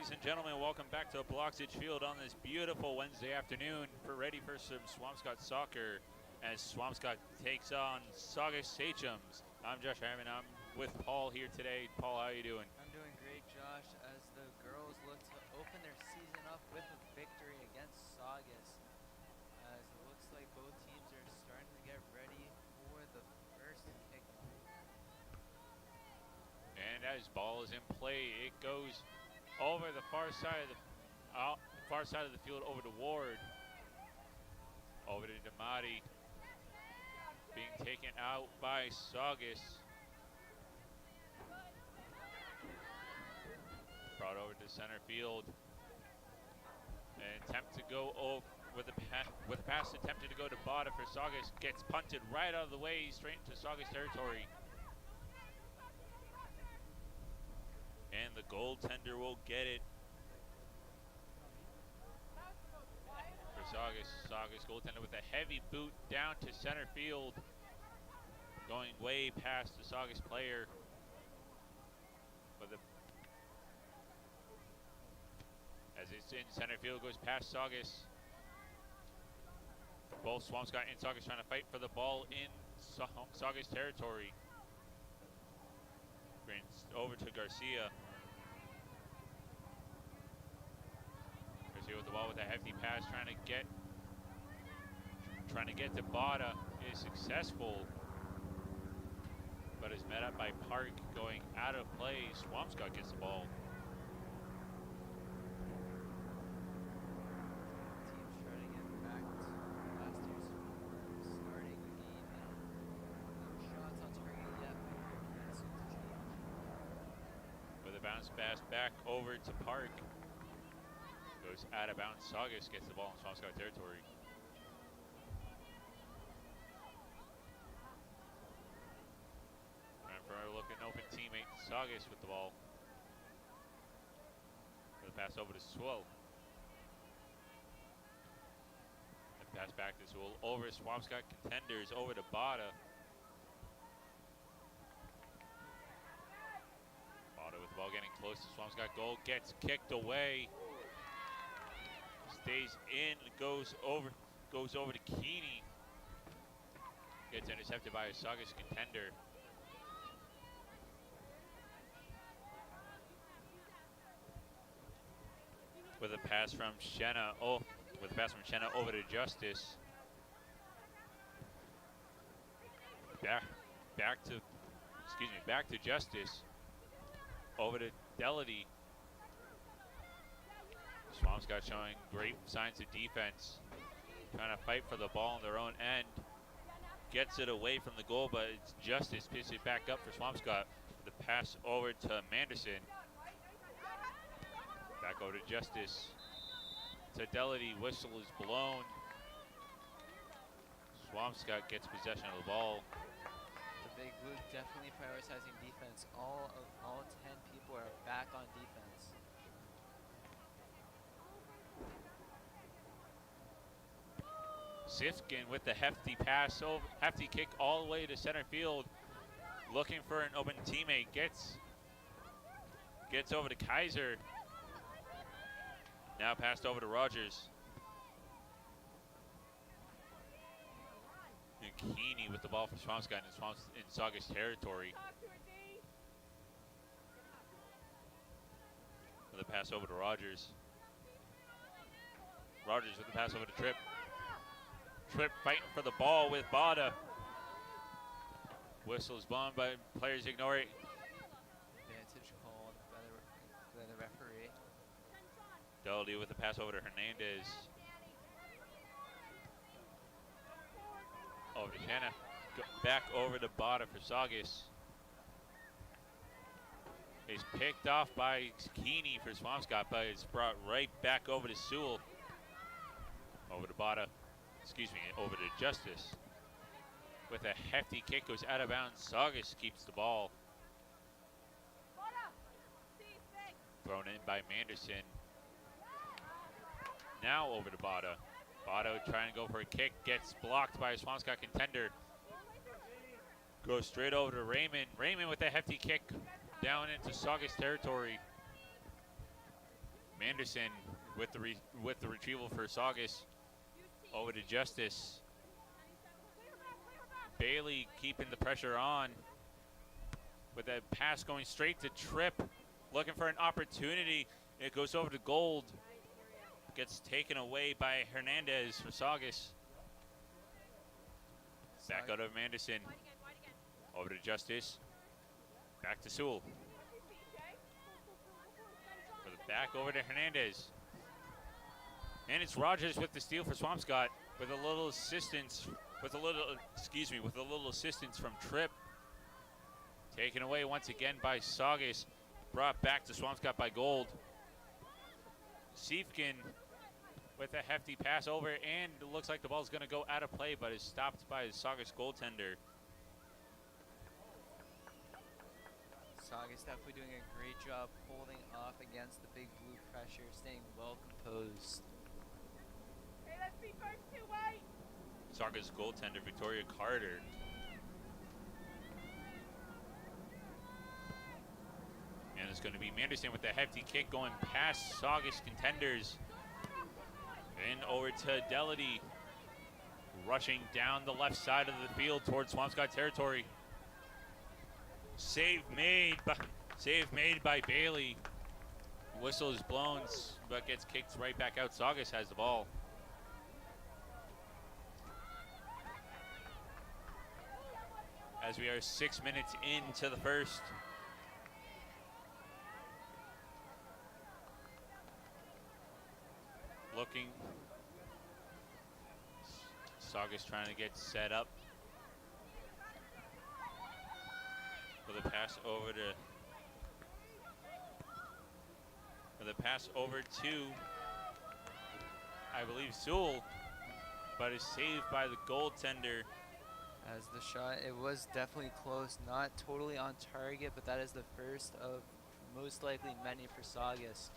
Ladies and gentlemen, welcome back to Bloxage Field on this beautiful Wednesday afternoon. We're ready for some Swampscott soccer as Swampscott takes on Saugus Sachems. I'm Josh Harriman. I'm with Paul here today. Paul, how are you doing? I'm doing great, Josh, as the girls look to open their season up with a victory against Saugus. As it looks like both teams are starting to get ready for the first kickoff. And as ball is in play, it goes over the far side of the field, over to Ward, over to Damati, being taken out by Saugus. Brought over to center field. An attempt to go over with a pass attempted to go to Bada for Saugus, gets punted right out of the way, straight into Saugus territory. And the goaltender will get it for Saugus. Saugus goaltender with a heavy boot down to center field, going way past the Saugus player. But as it's in center field, goes past Saugus. Both Swampscott and Saugus trying to fight for the ball in Saugus territory. Brings over to Garcia. Garcia with the ball with a hefty pass, trying to get to Bada. Is successful, but is met up by Park going out of play. Swampscott gets the ball. Teams trying to get back to last year's starting game. No shots on target yet, but that's soon to change. With a bounce pass back over to Park. Goes out of bounds. Saugus gets the ball in Swampscott territory. And for our looking open teammate, Saugus with the ball. For the pass over to Sewell. And pass back to Sewell over Swampscott contenders, over to Bada. Bada with the ball getting close to Swampscott goal, gets kicked away. Stays in, goes over to Keeney. Gets intercepted by a Saugus contender. With a pass from Shenna. Over to Justice. Back to Justice. Over to Delity. Swampscott showing great signs of defense, trying to fight for the ball on their own end. Gets it away from the goal, but it's Justice picks it back up for Swampscott. The pass over to Manderson. Back over to Justice. Fidelity, whistle is blown. Swampscott gets possession of the ball. The Big Blue definitely prioritizing defense. All 10 people are back on defense. Sifkin with the hefty pass, hefty kick all the way to center field, looking for an open teammate. Gets over to Kaiser. Now passed over to Rogers. And Keeney with the ball for Swampscott in Saugus territory. With the pass over to Rogers. Rogers with the pass over to Tripp. Tripp fighting for the ball with Bada. Whistle's blown, but players ignore it. Advantage called by the referee. Doherty with the pass over to Hernandez. Over to Shanna. Back over to Bada for Saugus. He's picked off by Keeney for Swampscott, but it's brought right back over to Sewell. Over to Bada. Over to Justice. With a hefty kick, goes out of bounds. Saugus keeps the ball. Thrown in by Manderson. Now over to Bada. Bada trying to go for a kick, gets blocked by a Swampscott contender. Goes straight over to Raymond. Raymond with a hefty kick down into Saugus territory. Manderson with the retrieval for Saugus. Over to Justice. Bailey keeping the pressure on. With that pass going straight to Tripp. Looking for an opportunity. It goes over to Gold. Gets taken away by Hernandez for Saugus. Back out of Manderson. Over to Justice. Back to Sewell. Back over to Hernandez. And it's Rogers with the steal for Swampscott with a little assistance, with a little assistance from Tripp. Taken away once again by Saugus. Brought back to Swampscott by Gold. Siefkin with a hefty pass over, and it looks like the ball's going to go out of play, but is stopped by the Saugus goaltender. Saugus definitely doing a great job holding off against the big blue pressure, staying well composed. Hey, let's be first to white. Saugus goaltender Victoria Carter. And it's going to be Manderson with the hefty kick going past Saugus contenders. And over to Delity. Rushing down the left side of the field towards Swampscott territory. Save made by Bailey. Whistle is blown, but gets kicked right back out. Saugus has the ball. As we are 6 minutes into the first. Looking. Saugus trying to get set up. With a pass over to, I believe, Sewell, but is saved by the goaltender. As the shot, it was definitely close, not totally on target, but that is the first of most likely many for Saugus.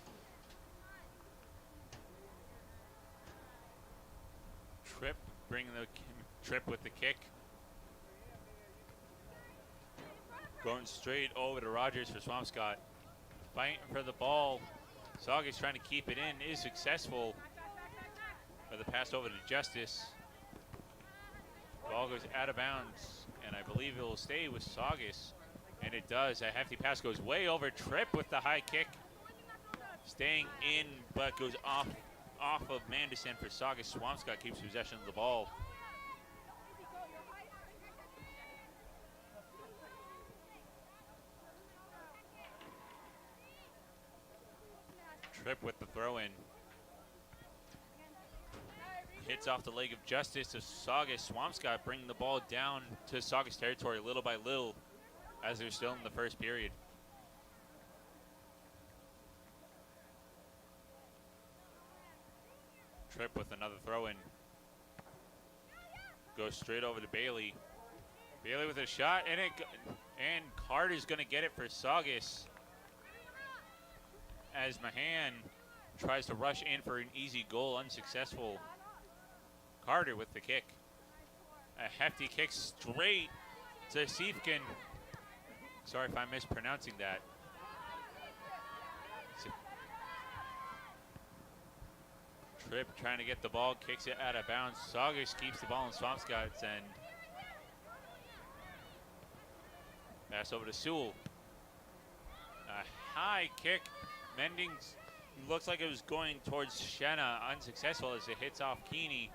Tripp with the kick. Going straight over to Rogers for Swampscott. Fighting for the ball. Saugus trying to keep it in, is successful. With the pass over to Justice. Ball goes out of bounds, and I believe it will stay with Saugus. And it does. A hefty pass goes way over. Tripp with the high kick. Staying in, but goes off of Manderson for Saugus. Swampscott keeps possession of the ball. Tripp with the throw-in. Hits off the leg of Justice to Saugus. Swampscott bringing the ball down to Saugus territory little by little as they're still in the first period. Tripp with another throw-in. Goes straight over to Bailey. Bailey with a shot, and Carter's going to get it for Saugus. As Mahan tries to rush in for an easy goal, unsuccessful. Carter with the kick. A hefty kick straight to Siefkin. Sorry if I'm mispronouncing that. Tripp trying to get the ball, kicks it out of bounds. Saugus keeps the ball in Swampscott's end. Pass over to Sewell. A high kick. Mending looks like it was going towards Shenna, unsuccessful as it hits off Keeney.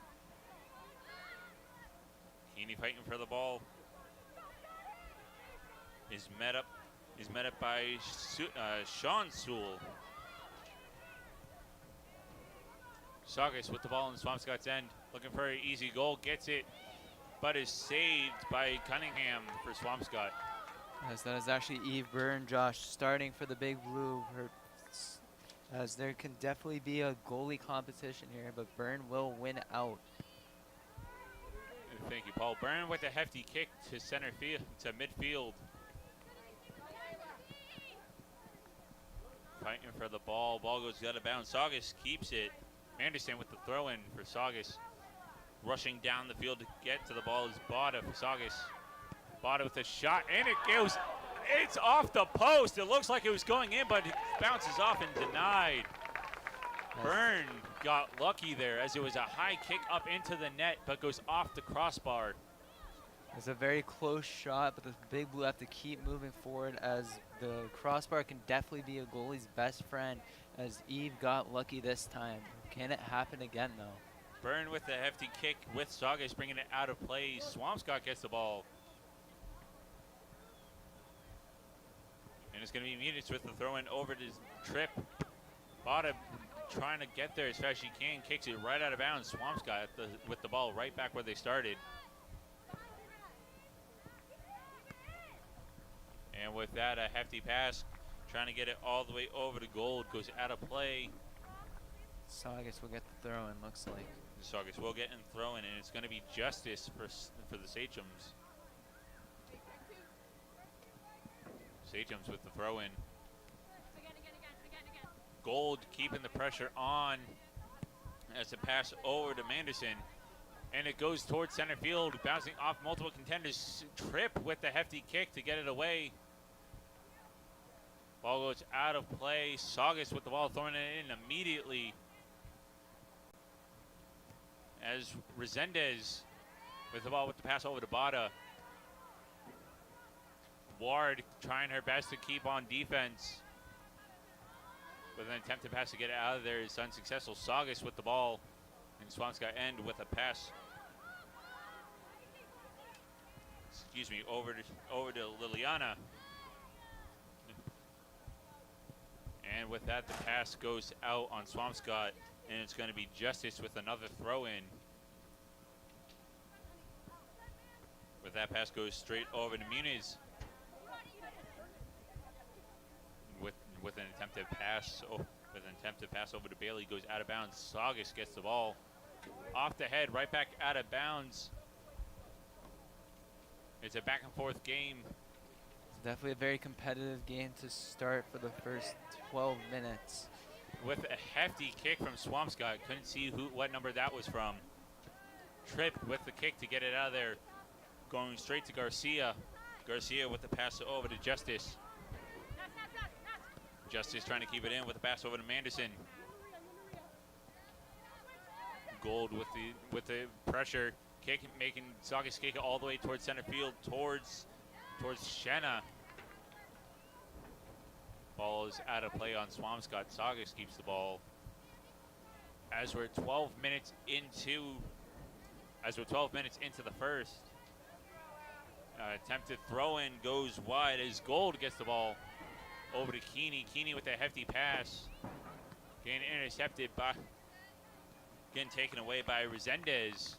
Keeney fighting for the ball. Is met up by Sean Sewell. Saugus with the ball in Swampscott's end, looking for an easy goal, gets it, but is saved by Cunningham for Swampscott. As that is actually Eve Byrne, Josh, starting for the Big Blue. As there can definitely be a goalie competition here, but Byrne will win out. Thank you, Paul. Byrne with a hefty kick to center field, to midfield. Fighting for the ball. Ball goes out of bounds. Saugus keeps it. Manderson with the throw-in for Saugus. Rushing down the field to get to the ball is Bada for Saugus. Bada with a shot, and it's off the post. It looks like it was going in, but it bounces off and denied. Byrne got lucky there as it was a high kick up into the net, but goes off the crossbar. It's a very close shot, but the Big Blue have to keep moving forward as the crossbar can definitely be a goalie's best friend, as Eve got lucky this time. Can it happen again, though? Byrne with the hefty kick with Saugus bringing it out of play. Swampscott gets the ball. And it's going to be Muniz with the throw-in over to Tripp. Bada trying to get there as fast as she can, kicks it right out of bounds. Swampscott with the ball right back where they started. And with that, a hefty pass, trying to get it all the way over to Gold, goes out of play. Saugus will get the throw-in, looks like. Saugus will get in throw-in, and it's going to be justice for the Sachems. Sachems with the throw-in. Gold keeping the pressure on as a pass over to Manderson. And it goes towards center field, bouncing off multiple contenders. Tripp with the hefty kick to get it away. Ball goes out of play. Saugus with the ball, throwing it in immediately. As Resendez with the ball with the pass over to Bada. Ward trying her best to keep on defense. With an attempt to pass to get it out of there is unsuccessful. Saugus with the ball. And Swampscott end with a pass. Excuse me, over to Liliana. And with that, the pass goes out on Swampscott, and it's going to be Justice with another throw-in. With that, pass goes straight over to Muniz. With an attempted pass, over to Bailey, goes out of bounds. Saugus gets the ball off the head, right back out of bounds. It's a back and forth game. It's definitely a very competitive game to start for the first 12 minutes. With a hefty kick from Swampscott, couldn't see what number that was from. Tripp with the kick to get it out of there, going straight to Garcia. Garcia with the pass over to Justice. Justice trying to keep it in with the pass over to Manderson. Gold with the pressure, kick, making Saugus kick it all the way towards center field, towards Shenna. Ball is out of play on Swampscott. Saugus keeps the ball. As we're 12 minutes into the first. Attempted throw-in goes wide as Gold gets the ball over to Keeney. Keeney with a hefty pass. Getting intercepted by, getting taken away by Resendez.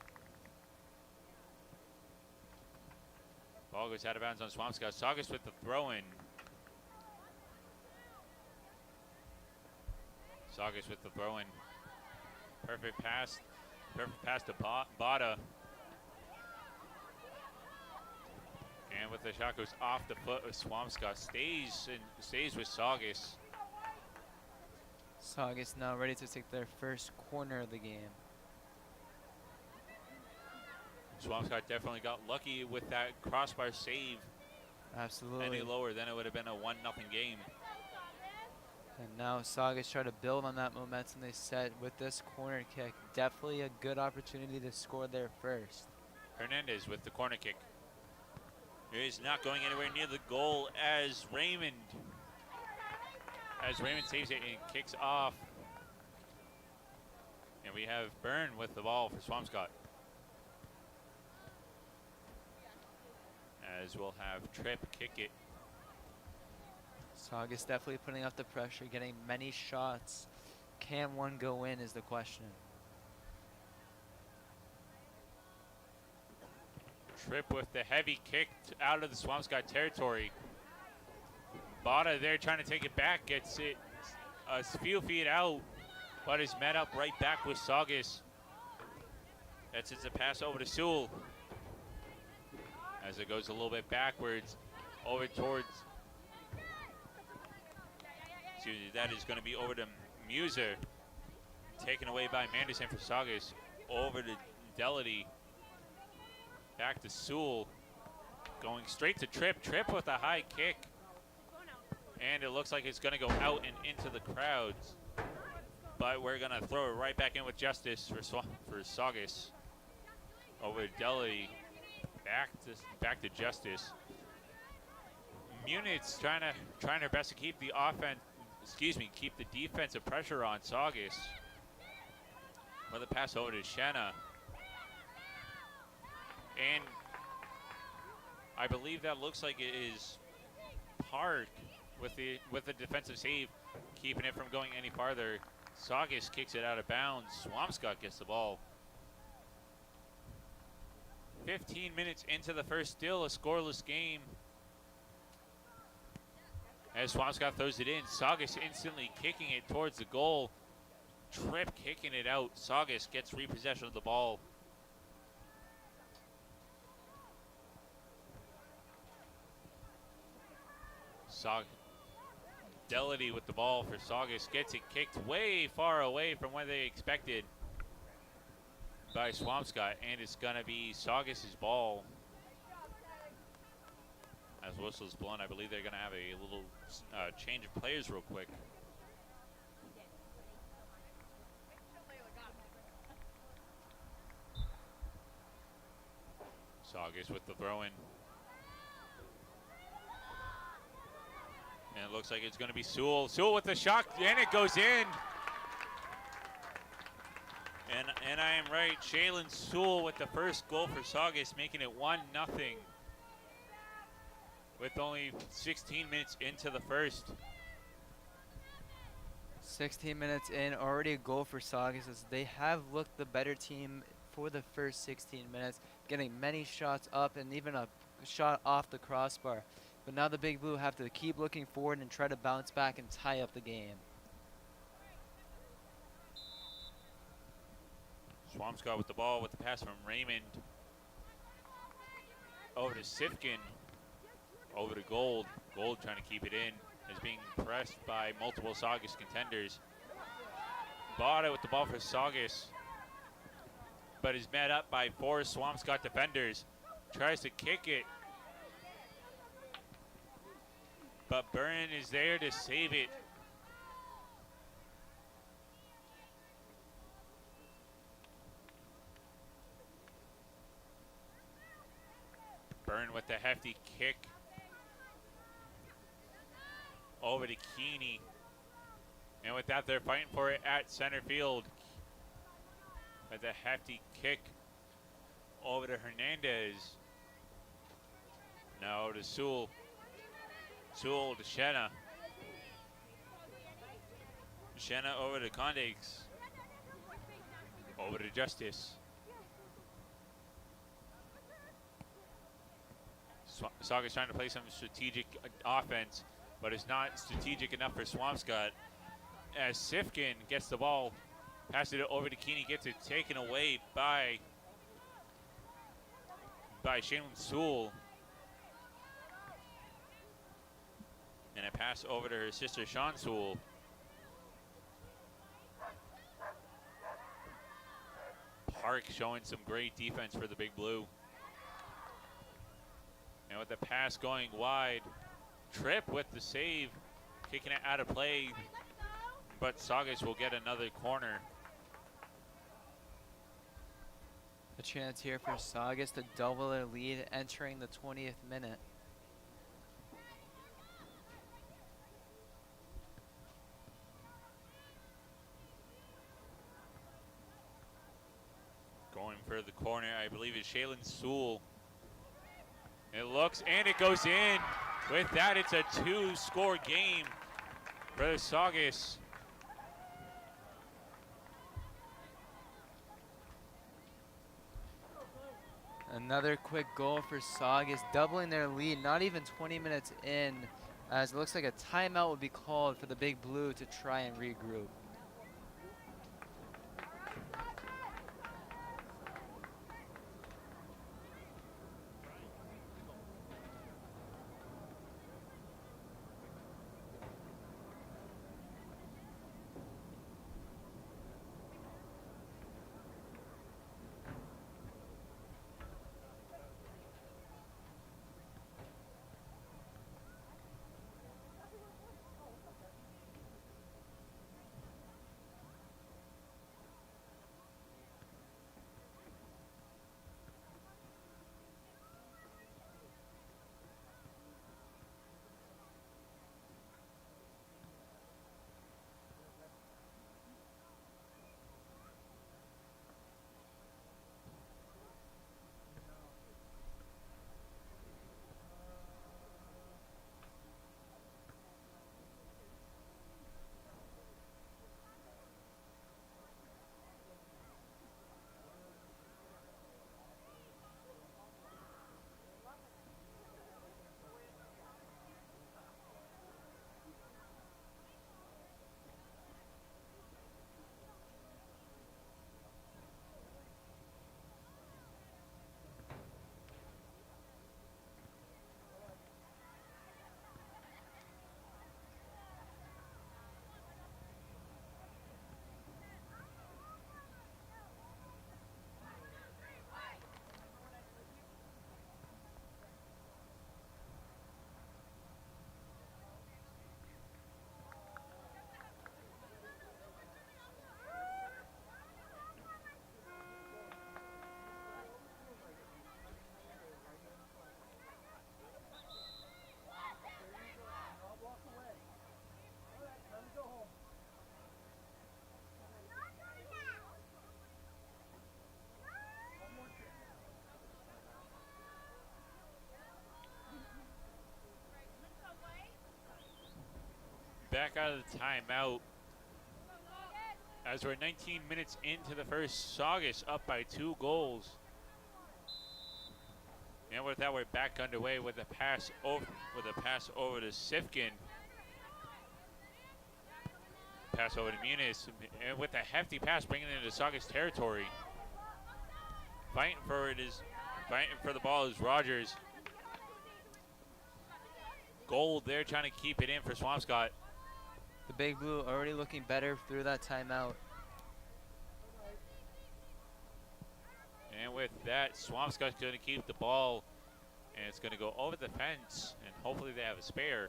Ball goes out of bounds on Swampscott. Saugus with the throw-in. Saugus with the throw-in. Perfect pass to Bada. And with the shot goes off the foot of Swampscott. Stays with Saugus. Saugus now ready to take their first corner of the game. Swampscott definitely got lucky with that crossbar save. Absolutely. Any lower, then it would have been a 1-0 game. And now Saugus try to build on that momentum they set with this corner kick. Definitely a good opportunity to score there first. Hernandez with the corner kick. It is not going anywhere near the goal as Raymond saves it and kicks off. And we have Byrne with the ball for Swampscott. As we'll have Tripp kick it. Saugus definitely putting up the pressure, getting many shots. Can one go in is the question. Tripp with the heavy kick out of the Swampscott territory. Bada there trying to take it back, gets it a few feet out, but is met up right back with Saugus. That's a pass over to Sewell. As it goes a little bit backwards, over towards, excuse me, that is going to be over to Muser. Taken away by Manderson for Saugus. Over to Delity. Back to Sewell. Going straight to Tripp. Tripp with a high kick. And it looks like it's going to go out and into the crowds. but we're gonna throw it right back in with Justice for Saugus. Over to Delity, back to Justice. Munit's trying their best to keep the keep the defensive pressure on Saugus. With a pass over to Shanna. And I believe that looks like it is Park with the defensive save, keeping it from going any farther. Saugus kicks it out of bounds. Swampscott gets the ball. 15 minutes into the first, still a scoreless game. As Swampscott throws it in, Saugus instantly kicking it towards the goal. Tripp kicking it out. Saugus gets repossession of the ball. Delity with the ball for Saugus, gets it kicked way far away from where they expected by Swampscott, and it's going to be Saugus's ball. As whistle's blown, I believe they're going to have a little change of players real quick. Saugus with the throw-in. And it looks like it's going to be Sewell. Sewell with the shot, and it goes in. And I am right, Shaylin Sewell with the first goal for Saugus, making it 1-0. With only 16 minutes into the first. 16 minutes in, already a goal for Saugus, as they have looked the better team for the first 16 minutes, getting many shots up and even a shot off the crossbar. But now the Big Blue have to keep looking forward and try to bounce back and tie up the game. Swampscott with the ball with the pass from Raymond. Over to Sifkin. Over to Gold. Gold trying to keep it in. Is being pressed by multiple Saugus contenders. Bada with the ball for Saugus. But is met up by 4 Swampscott defenders. Tries to kick it. But Byrne is there to save it. Byrne with the hefty kick. Over to Keeney. And with that, they're fighting for it at center field. With a hefty kick over to Hernandez. Now to Sewell. Sewell to Shanna. Shanna over to Condex. Over to Justice. Saugus trying to play some strategic offense, but it's not strategic enough for Swampscott. As Sifkin gets the ball, passes it over to Keeney, gets it taken away by Shaylin Sewell. And a pass over to her sister, Sean Sewell. Park showing some great defense for the Big Blue. And with the pass going wide, Tripp with the save, kicking it out of play, but Saugus will get another corner. A chance here for Saugus to double their lead entering the 20th minute. Going for the corner, I believe it's Shaylin Sewell. It looks, and it goes in. With that, it's a 2-score game for Saugus. Another quick goal for Saugus, doubling their lead, not even 20 minutes in, as it looks like a timeout would be called for the Big Blue to try and regroup. back out of the timeout. As we're 19 minutes into the first, Saugus up by 2 goals. And with that, we're back underway with a pass over to Sifkin. Pass over to Muniz, and with a hefty pass, bringing it into Saugus territory. Fighting for the ball is Rogers. Gold there, trying to keep it in for Swampscott. The Big Blue already looking better through that timeout. And with that, Swampscott's going to keep the ball, and it's going to go over the fence, and hopefully they have a spare.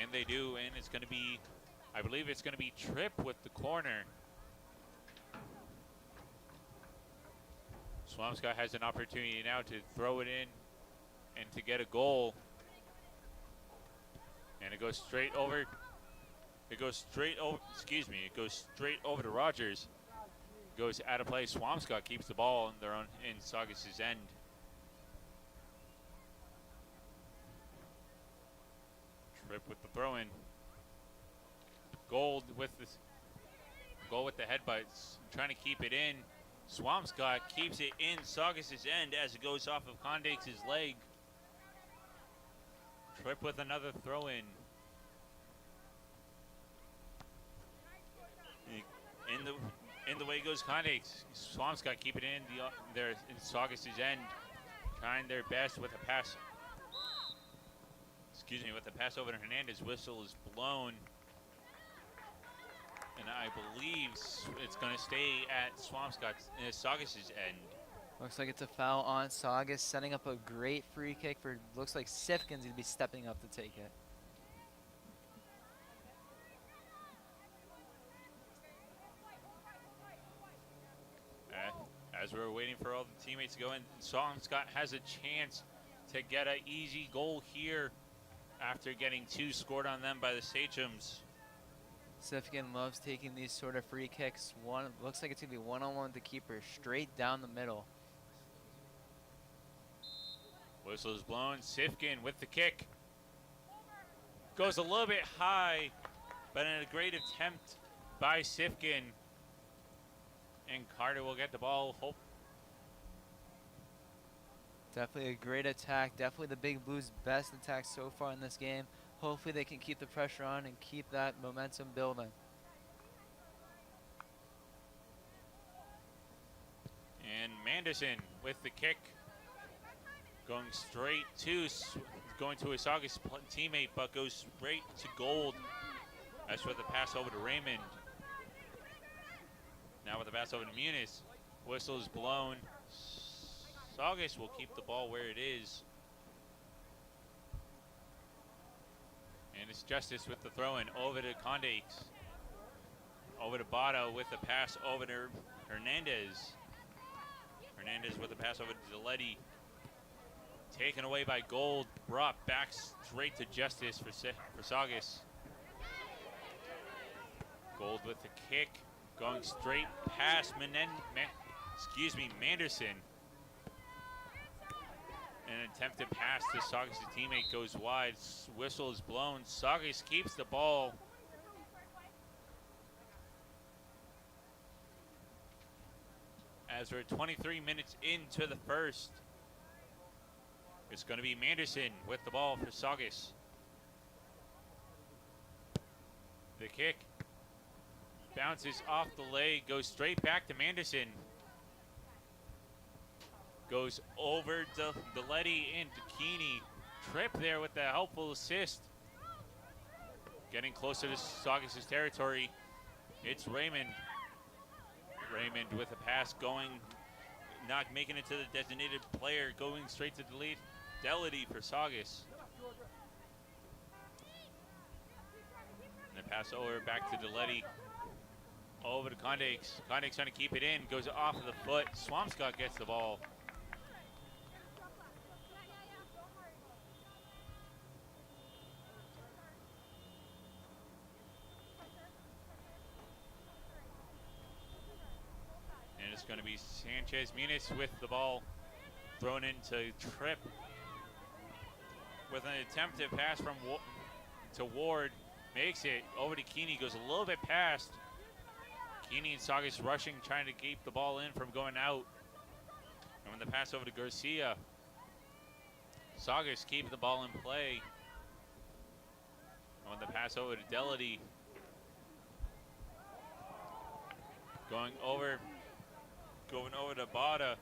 And they do, and it's going to be, I believe it's going to be Tripp with the corner. Swampscott has an opportunity now to throw it in and to get a goal. And it goes straight over. It goes straight over to Rogers. Goes out of play. Swampscott keeps the ball in Saugus's end. Tripp with the throw-in. Gold with the headbutts, trying to keep it in. Swampscott keeps it in Saugus's end as it goes off of Condix's leg. Tripp with another throw-in. In the way goes Condix. Swampscott keep it in Saugus's end, trying their best with a pass. With the pass over to Hernandez. Whistle is blown. And I believe it's going to stay at Saugus's end. Looks like it's a foul on Saugus, setting up a great free kick for, looks like Sifkin's going to be stepping up to take it. As we're waiting for all the teammates to go in, Swampscott has a chance to get an easy goal here after getting 2 scored on them by the Sachems. Sifkin loves taking these sort of free kicks. Looks like it's going to be one-on-one with the keeper, straight down the middle. Whistle is blown. Sifkin with the kick. Goes a little bit high, but in a great attempt by Sifkin. And Carter will get the ball. Definitely a great attack. Definitely the Big Blues' best attack so far in this game. Hopefully they can keep the pressure on and keep that momentum building. And Manderson with the kick. Going to a Saugus teammate, but goes straight to Gold. As for the pass over to Raymond. Now with the pass over to Muniz. Whistle is blown. Saugus will keep the ball where it is. And it's Justice with the throw-in over to Condix. Over to Botto with the pass over to Hernandez. Hernandez with the pass over to Diletti. Taken away by Gold. Brought back straight to Justice for Saugus. Gold with the kick. Going straight past Manderson. An attempted pass to Saugus' teammate goes wide. Whistle is blown. Saugus keeps the ball. As we're 23 minutes into the first, it's going to be Manderson with the ball for Saugus. The kick bounces off the leg, goes straight back to Manderson. Goes over to Diletti and Keeney. Tripp there with the helpful assist. Getting closer to Saugus' territory. It's Raymond. Raymond with a pass going, not making it to the designated player, going straight to Diletti for Saugus. And the pass over back to Diletti. Over to Condix. Condix trying to keep it in, goes off of the foot. Swampscott gets the ball. And it's going to be Sanchez Muniz with the ball. thrown into Tripp with an attempted pass from to Ward. Makes it over to Keeney, goes a little bit past. Keeney and Saugus rushing, trying to keep the ball in from going out. And when the pass over to Garcia, Saugus keeping the ball in play. And when the pass over to Delity, going over to Bada.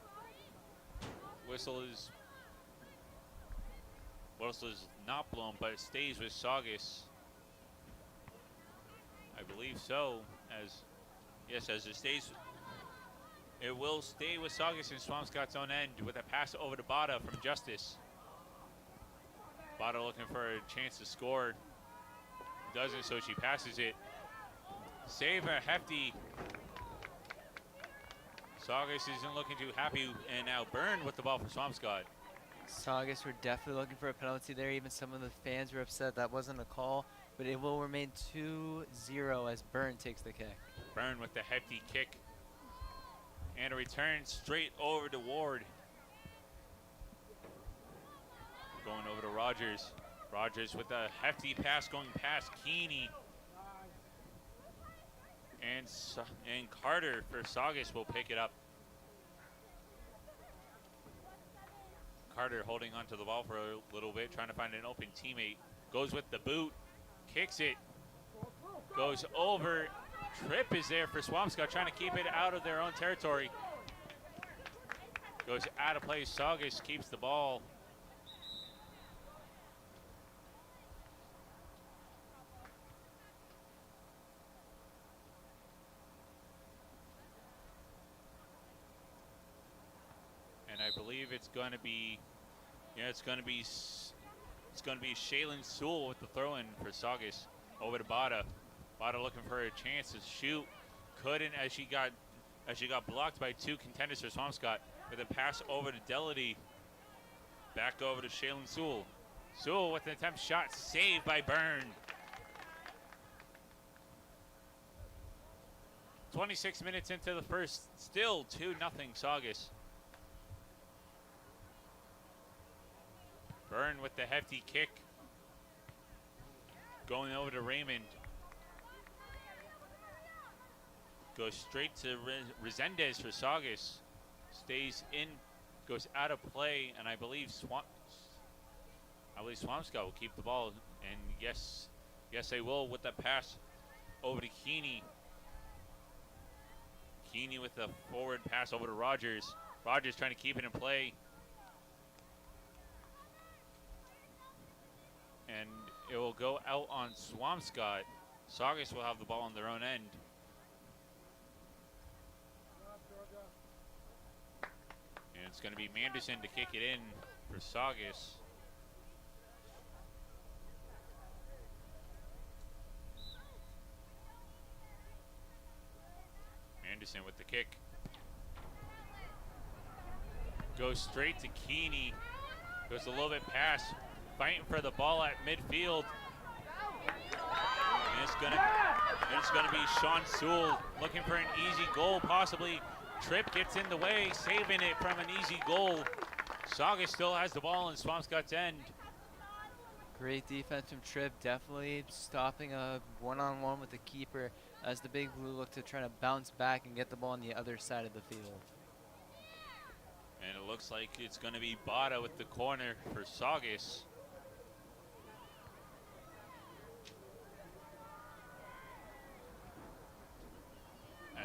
Whistle is not blown, but it stays with Saugus. I believe so. As it stays, it will stay with Saugus in Swampscott's own end with a pass over to Bada from Justice. Bada looking for a chance to score. Doesn't, so she passes it. Save a hefty. Saugus isn't looking too happy, and now Byrne with the ball for Swampscott. Saugus were definitely looking for a penalty there. Even some of the fans were upset that wasn't a call, but it will remain 2-0 as Byrne takes the kick. Byrne with the hefty kick. And a return straight over to Ward. Going over to Rogers. Rogers with a hefty pass going past Keeney. And Carter for Saugus will pick it up. Carter holding onto the ball for a little bit, trying to find an open teammate. Goes with the boot, kicks it, goes over. Tripp is there for Swampscott, trying to keep it out of their own territory. Goes out of play. Saugus keeps the ball. And I believe it's going to be, it's going to be Shaylin Sewell with the throw-in for Saugus over to Bada. Bada looking for a chance to shoot, couldn't as she got blocked by two contenders for Swampscott. With a pass over to Delity, back over to Shaylin Sewell. Sewell with an attempt shot, saved by Byrne. 26 minutes into the first, still 2-0 Saugus. Byrne with the hefty kick. Going over to Raymond. Goes straight to Resendez for Saugus. Stays in, goes out of play, and I believe Swampscott will keep the ball. And yes, they will with the pass over to Keeney. Keeney with the forward pass over to Rogers. Rogers trying to keep it in play. And it will go out on Swampscott. Saugus will have the ball on their own end. And it's going to be Manderson to kick it in for Saugus. Manderson with the kick. Goes straight to Keeney. Goes a little bit past. Fighting for the ball at midfield. And it's gonna be Sean Sewell looking for an easy goal, possibly. Tripp gets in the way, saving it from an easy goal. Saugus still has the ball in Swampscott's end. Great defense from Tripp, definitely stopping a one-on-one with the keeper as the Big Blue look to try to bounce back and get the ball on the other side of the field. And it looks like it's gonna be Bada with the corner for Saugus.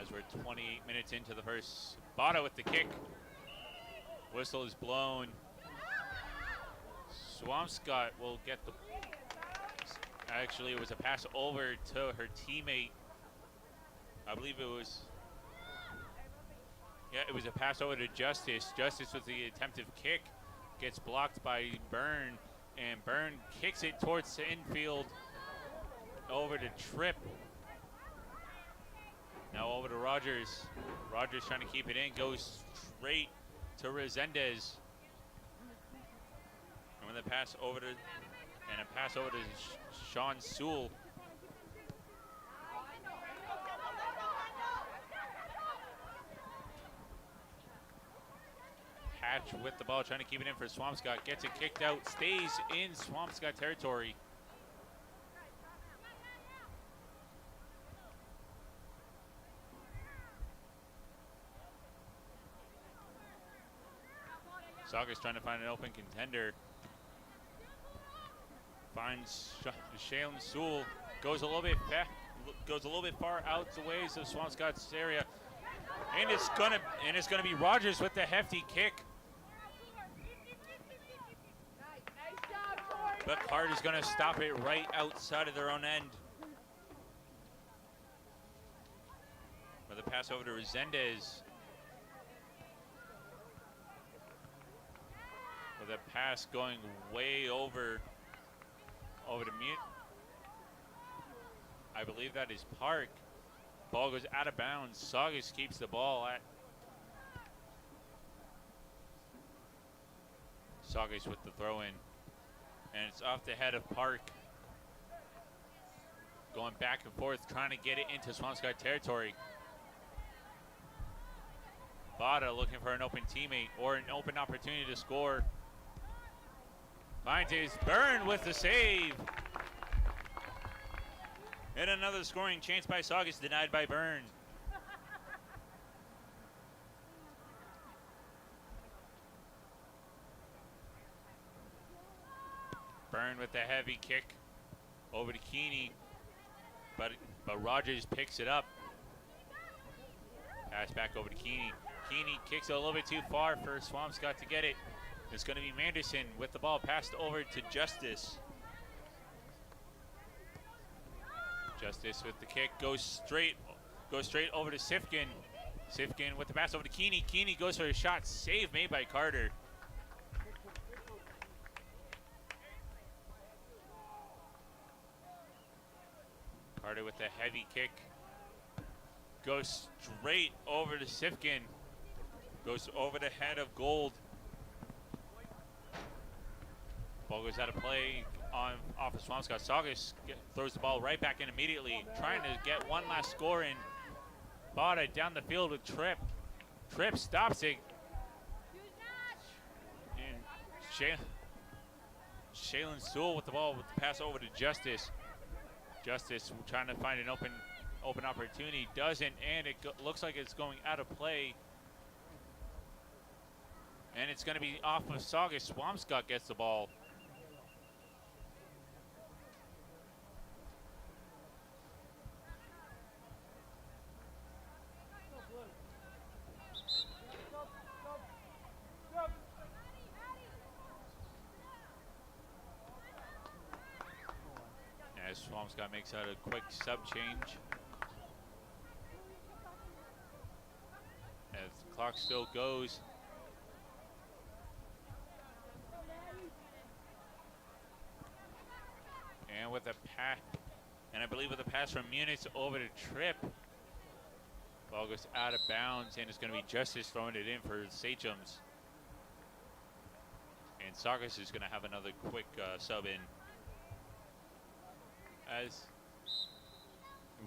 As we're 28 minutes into the first. Bada with the kick. Whistle is blown. Swampscott will get the, actually it was a pass over to her teammate. I believe it was, it was a pass over to Justice. Justice with the attempted kick. Gets blocked by Byrne, and Byrne kicks it towards the infield. Over to Tripp. Now over to Rogers. Rogers trying to keep it in, goes straight to Resendez. And when the pass over to, and a pass over to Sean Sewell. Hatch with the ball, trying to keep it in for Swampscott. Gets it kicked out, stays in Swampscott territory. Saugus trying to find an open contender. Finds Shaylin Sewell. Goes a little bit far out the ways of Swampscott's area. And it's gonna be Rogers with the hefty kick. But Carter's gonna stop it right outside of their own end. With a pass over to Resendez. With a pass going way over to Mute. I believe that is Park. Ball goes out of bounds. Saugus keeps the ball at. Saugus with the throw in. And it's off the head of Park. Going back and forth, trying to get it into Swampscott territory. Bada looking for an open teammate or an open opportunity to score. Finds his Byrne with the save. And another scoring chance by Saugus, denied by Byrne. Byrne with the heavy kick over to Keeney, but Rogers picks it up. Pass back over to Keeney. Keeney kicks it a little bit too far for Swampscott to get it. It's going to be Manderson with the ball passed over to Justice. Justice with the kick, goes straight over to Sifkin. Sifkin with the pass over to Keeney. Keeney goes for a shot, save made by Carter. Carter with the heavy kick. Goes straight over to Sifkin. Goes over the head of Gold. Ball goes out of play off of Swampscott. Saugus throws the ball right back in immediately, trying to get one last score in. Bada down the field with Tripp. Tripp stops it. And Shaylin Sewell with the ball with the pass over to Justice. Justice trying to find an open opportunity, doesn't, and it looks like it's going out of play. And it's going to be off of Saugus. Swampscott gets the ball. As Swampscott makes out a quick sub change. As the clock still goes. And with a pass, and I believe with a pass from Muniz over to Tripp. Ball goes out of bounds, and it's going to be Justice throwing it in for Sachems. And Saugus is going to have another quick sub in. As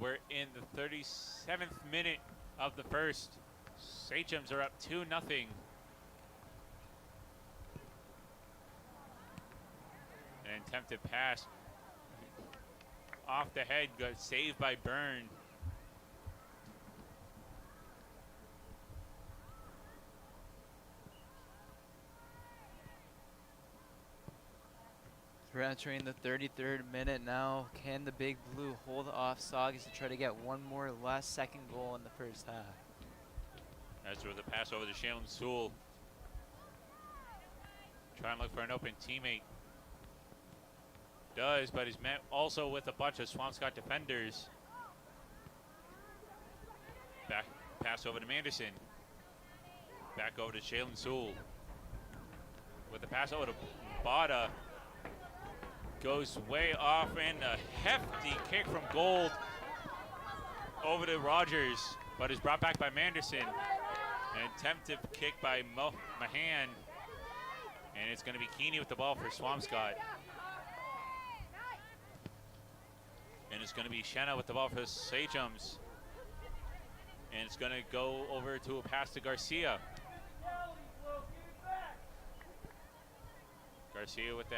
we're in the 37th minute of the first. Sachems are up 2-0. An attempted pass off the head, got saved by Byrne. We're entering the 33rd minute now. Can the Big Blue hold off Saugus to try to get one more last second goal in the first half? That's with a pass over to Shaylin Sewell. Trying to look for an open teammate. Does, but he's met also with a bunch of Swampscott defenders. Back pass over to Manderson. Back over to Shaylin Sewell. With the pass over to Bada. Goes way off, and a hefty kick from Gold over to Rogers, but is brought back by Manderson. An attempted kick by Mahan, and it's going to be Keeney with the ball for Swampscott. And it's going to be Shanna with the ball for Sachems. And it's going to go over to a pass to Garcia. Garcia with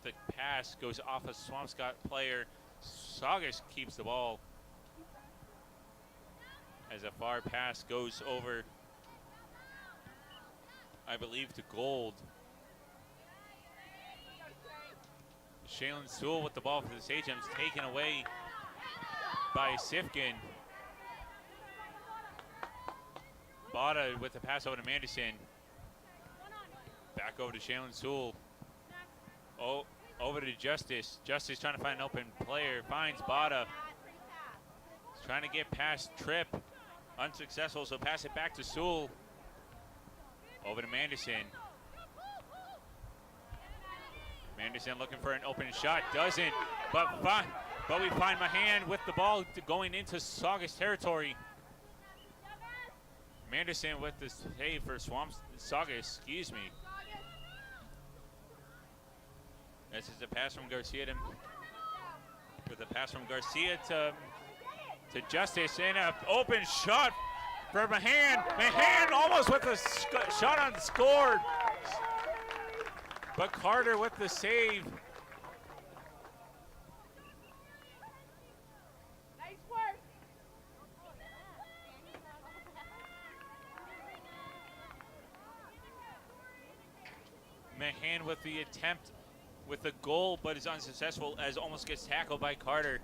the pass, goes off a Swampscott player. Saugus keeps the ball as a far pass goes over, I believe, to Gold. Shaylin Sewell with the ball for the Sachems, taken away by Sifkin. Bada with the pass over to Manderson. Back over to Shaylin Sewell. Oh, over to Justice. Justice trying to find an open player. Finds Bada. He's trying to get past Tripp. Unsuccessful, so pass it back to Sewell. Over to Manderson. Manderson looking for an open shot. Doesn't. But we find Mahan with the ball going into Saugus territory. Manderson with the save for Saugus, excuse me. This is a pass from Garcia to Justice, and an open shot for Mahan. Mahan almost with a shot on scored, but Carter with the save. Nice work. Mahan with the attempt with the goal, but is unsuccessful as almost gets tackled by Carter.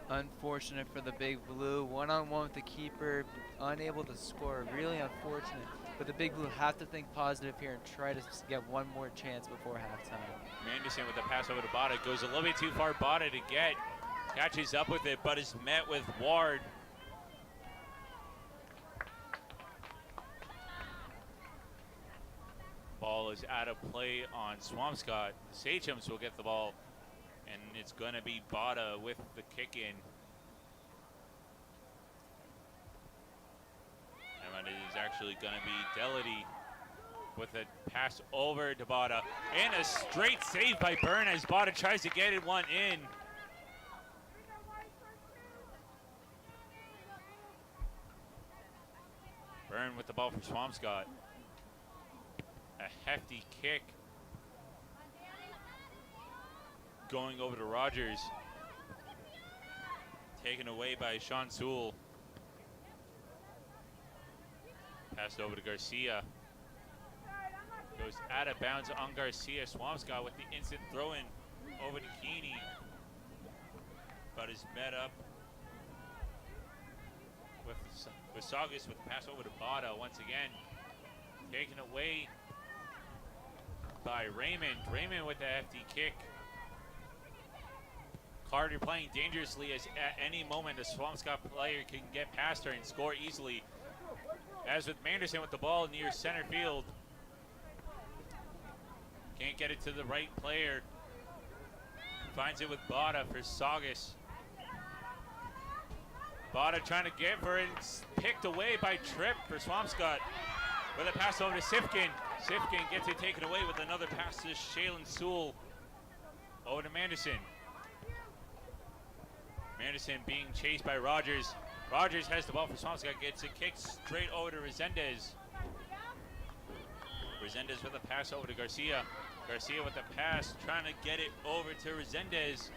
Unfortunate for the Big Blue. One-on-one with the keeper, unable to score. Really unfortunate. But the Big Blue have to think positive here and try to get one more chance before halftime. Manderson with the pass over to Bada. Goes a little bit too far, Bada to get. Catches up with it, but is met with Ward. Ball is out of play on Swampscott. The Sachems will get the ball, and it's going to be Bada with the kick in. And it is actually going to be Delity with a pass over to Bada. And a straight save by Byrne as Bada tries to get it one in. Byrne with the ball for Swampscott. A hefty kick going over to Rogers. Taken away by Sean Sewell. Passed over to Garcia. Goes out of bounds on Garcia. Swampscott with the instant throw-in over to Keeney. But is met up with Saugus with the pass over to Bada once again. Taken away by Raymond. Raymond with the hefty kick. Carter playing dangerously as at any moment a Swampscott player can get past her and score easily. As with Manderson with the ball near center field. Can't get it to the right player. Finds it with Bada for Saugus. Bada trying to get for it. Picked away by Tripp for Swampscott. With a pass over to Sifkin. Sifkin gets it taken away with another pass to Shaylin Sewell. Over to Manderson. Manderson being chased by Rogers. Rogers has the ball for Swampscott. Gets it kicked straight over to Resendez. Resendez with a pass over to Garcia. Garcia with the pass, trying to get it over to Resendez.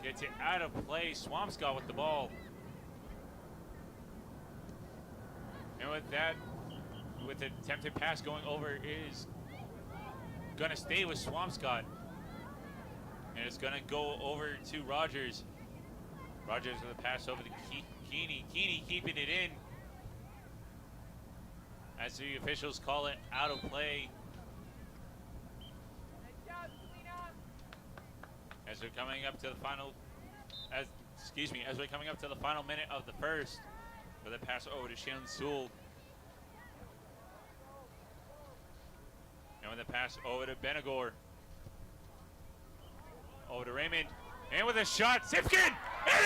Gets it out of play. Swampscott with the ball. And with that, with the attempted pass going over, is going to stay with Swampscott. And it's going to go over to Rogers. Rogers with a pass over to Keeney. Keeney keeping it in. As the officials call it out of play. As we're coming up to the final, as we're coming up to the final minute of the first, with a pass over to Shaylin Sewell. And with a pass over to Benegor. Over to Raymond. And with a shot, Sifkin!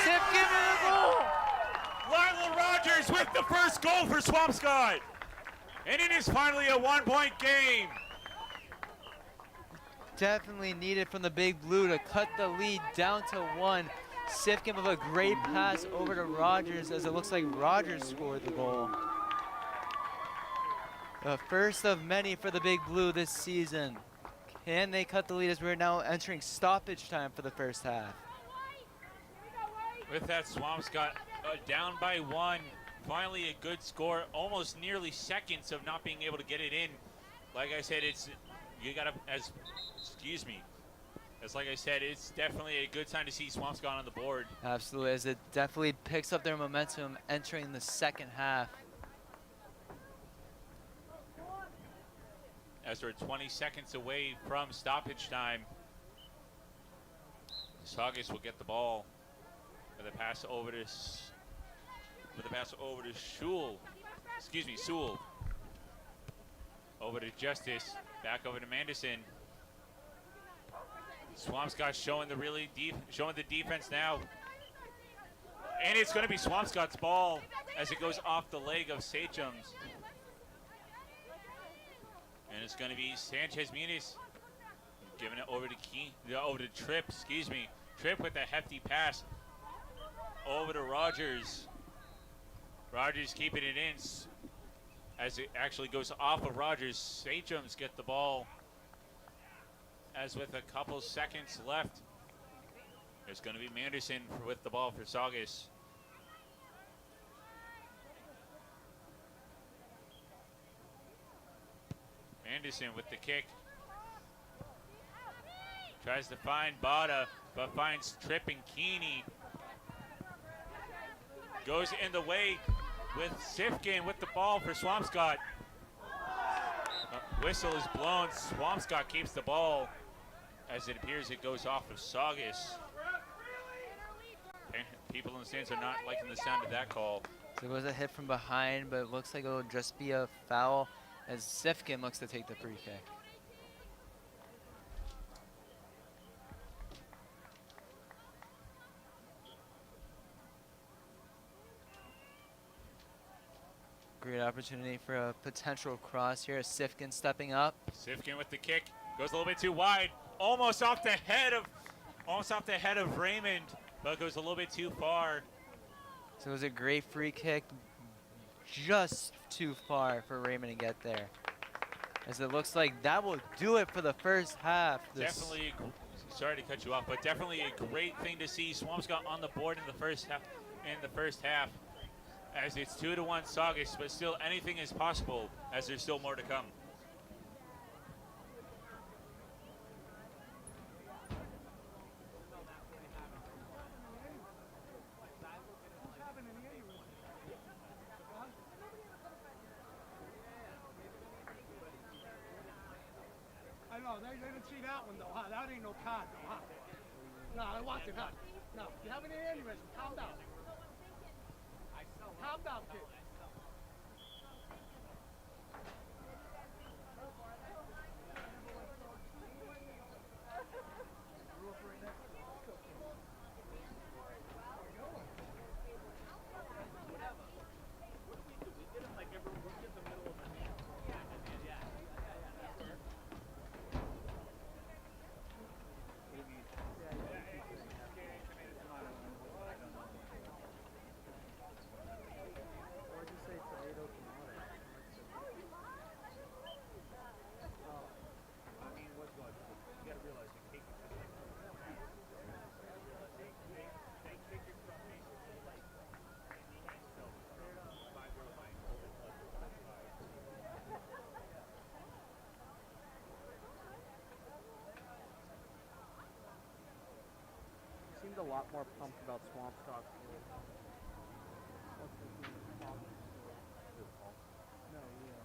Sifkin with a goal! Lyle Rogers with the first goal for Swampscott. And it is finally a 1-point game. Definitely needed from the Big Blue to cut the lead down to 1. Sifkin with a great pass over to Rogers as it looks like Rogers scored the goal. The first of many for the Big Blue this season. Can they cut the lead as we're now entering stoppage time for the first half? With that, Swampscott down by 1. Finally a good score. Almost nearly seconds of not being able to get it in. Like I said, it's like I said, it's definitely a good sign to see Swampscott on the board. Absolutely, as it definitely picks up their momentum entering the second half. As we're 20 seconds away from stoppage time, Saugus will get the ball with a pass over to Sewell. Sewell. Over to Justice. Back over to Manderson. Swampscott showing the defense now. And it's going to be Swampscott's ball as it goes off the leg of Sachem's. And it's going to be Sanchez Muniz giving it over to Tripp, Tripp with a hefty pass over to Rogers. Rogers keeping it in as it actually goes off of Rogers. Sachem's get the ball as with a couple seconds left. There's going to be Manderson with the ball for Saugus. Manderson with the kick. Tries to find Bada, but finds Tripp and Keeney. Goes in the way with Sifkin with the ball for Swampscott. Whistle is blown. Swampscott keeps the ball as it appears it goes off of Saugus. People in the stands are not liking the sound of that call. There was a hit from behind, but it looks like it'll just be a foul as Sifkin looks to take the free kick. Great opportunity for a potential cross here. Sifkin stepping up. Sifkin with the kick. Goes a little bit too wide. Almost off the head of Raymond, but goes a little bit too far. So it was a great free kick. Just too far for Raymond to get there. As it looks like that will do it for the first half. Definitely, sorry to cut you off, but definitely a great thing to see Swampscott on the board in the first half. As it's 2-1 Saugus, but still anything is possible as there's still more to come. I know, they didn't see that one though, huh? That ain't no card though, huh? No, I watch it, huh? No, you have any aneurysm, calm down. Calm down, kid. Seemed a lot more pumped about Swampscott. No, yeah.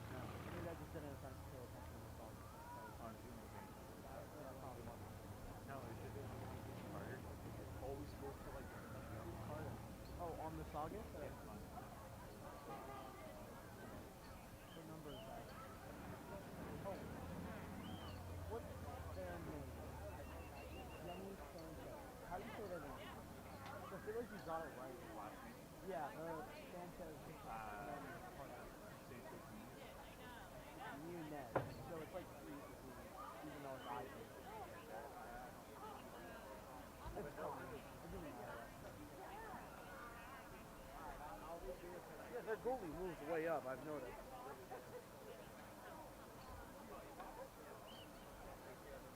No, maybe I just didn't pay attention to the song. No, it should be harder. It's always supposed to like harder. Oh, on the Saugus? What number is that? Oh. What's their name? How do you say that name? I feel like you got it right. Last name? Yeah, Sanchez. Muniz. So it's like three, even though it's I. It's fine. It doesn't matter. goalie moves way up, I've noticed.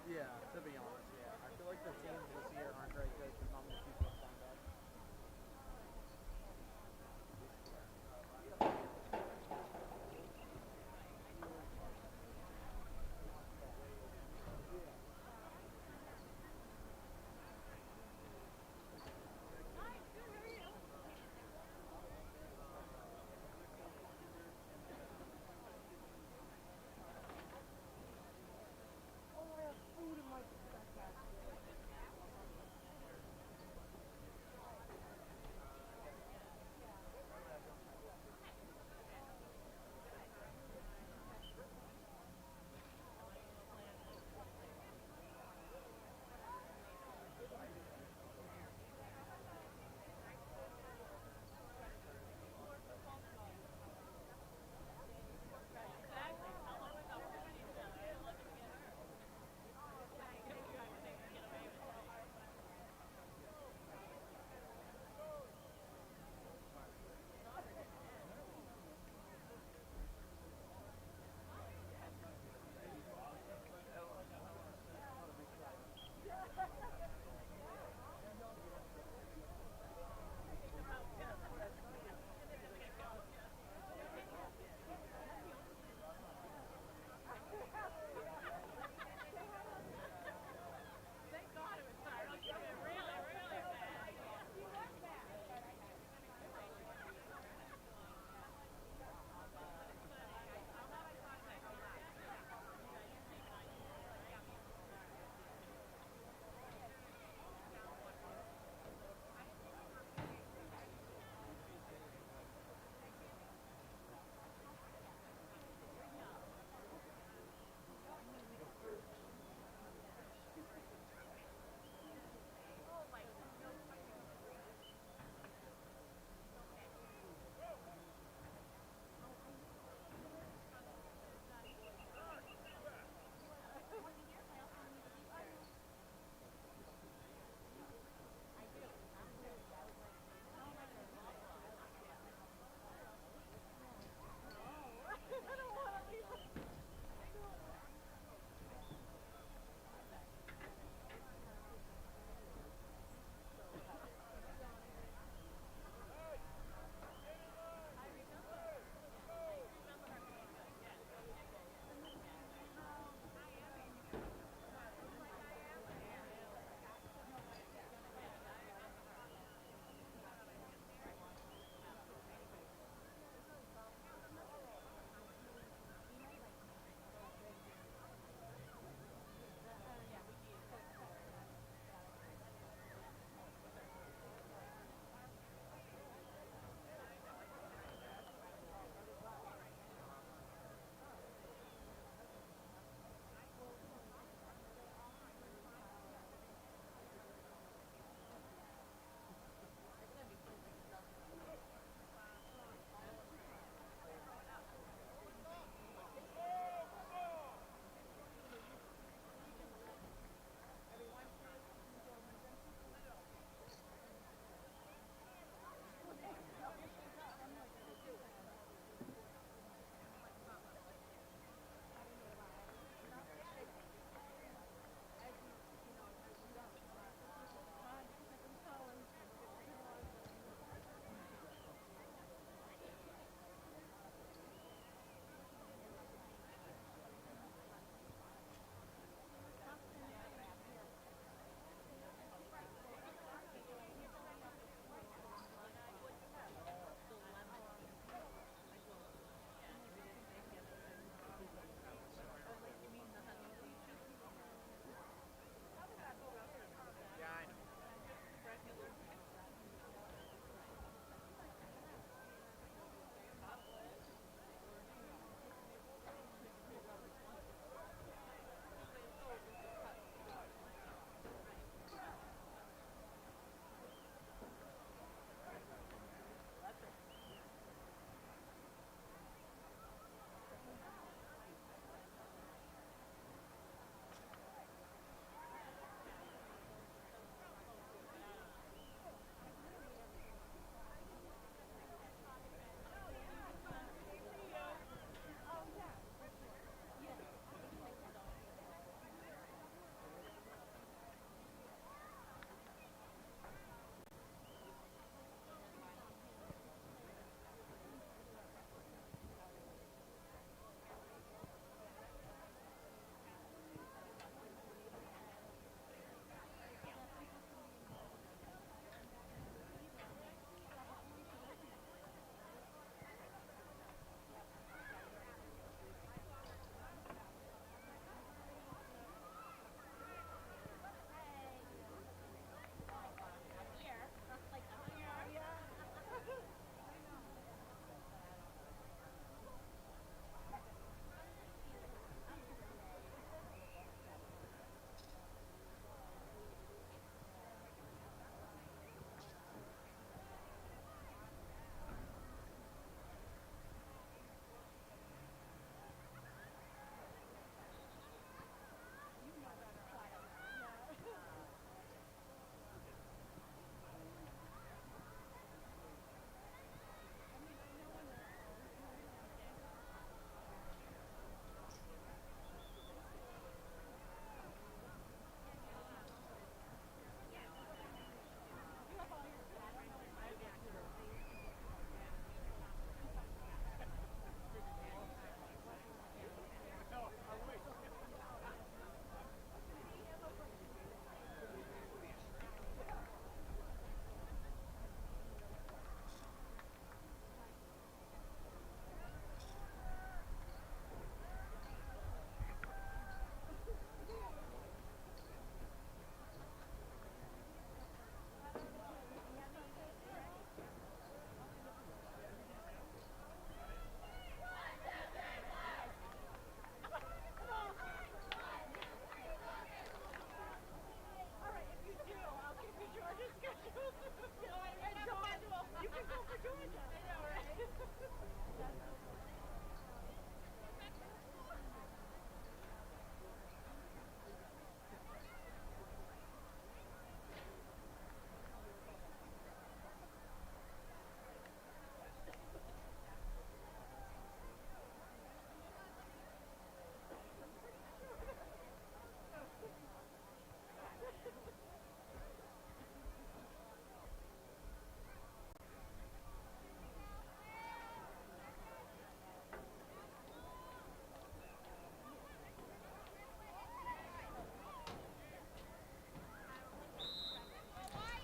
Yeah, to be honest, yeah. I feel like the teams this year aren't very good because not many people have signed up. Oh, I have food in my backpack.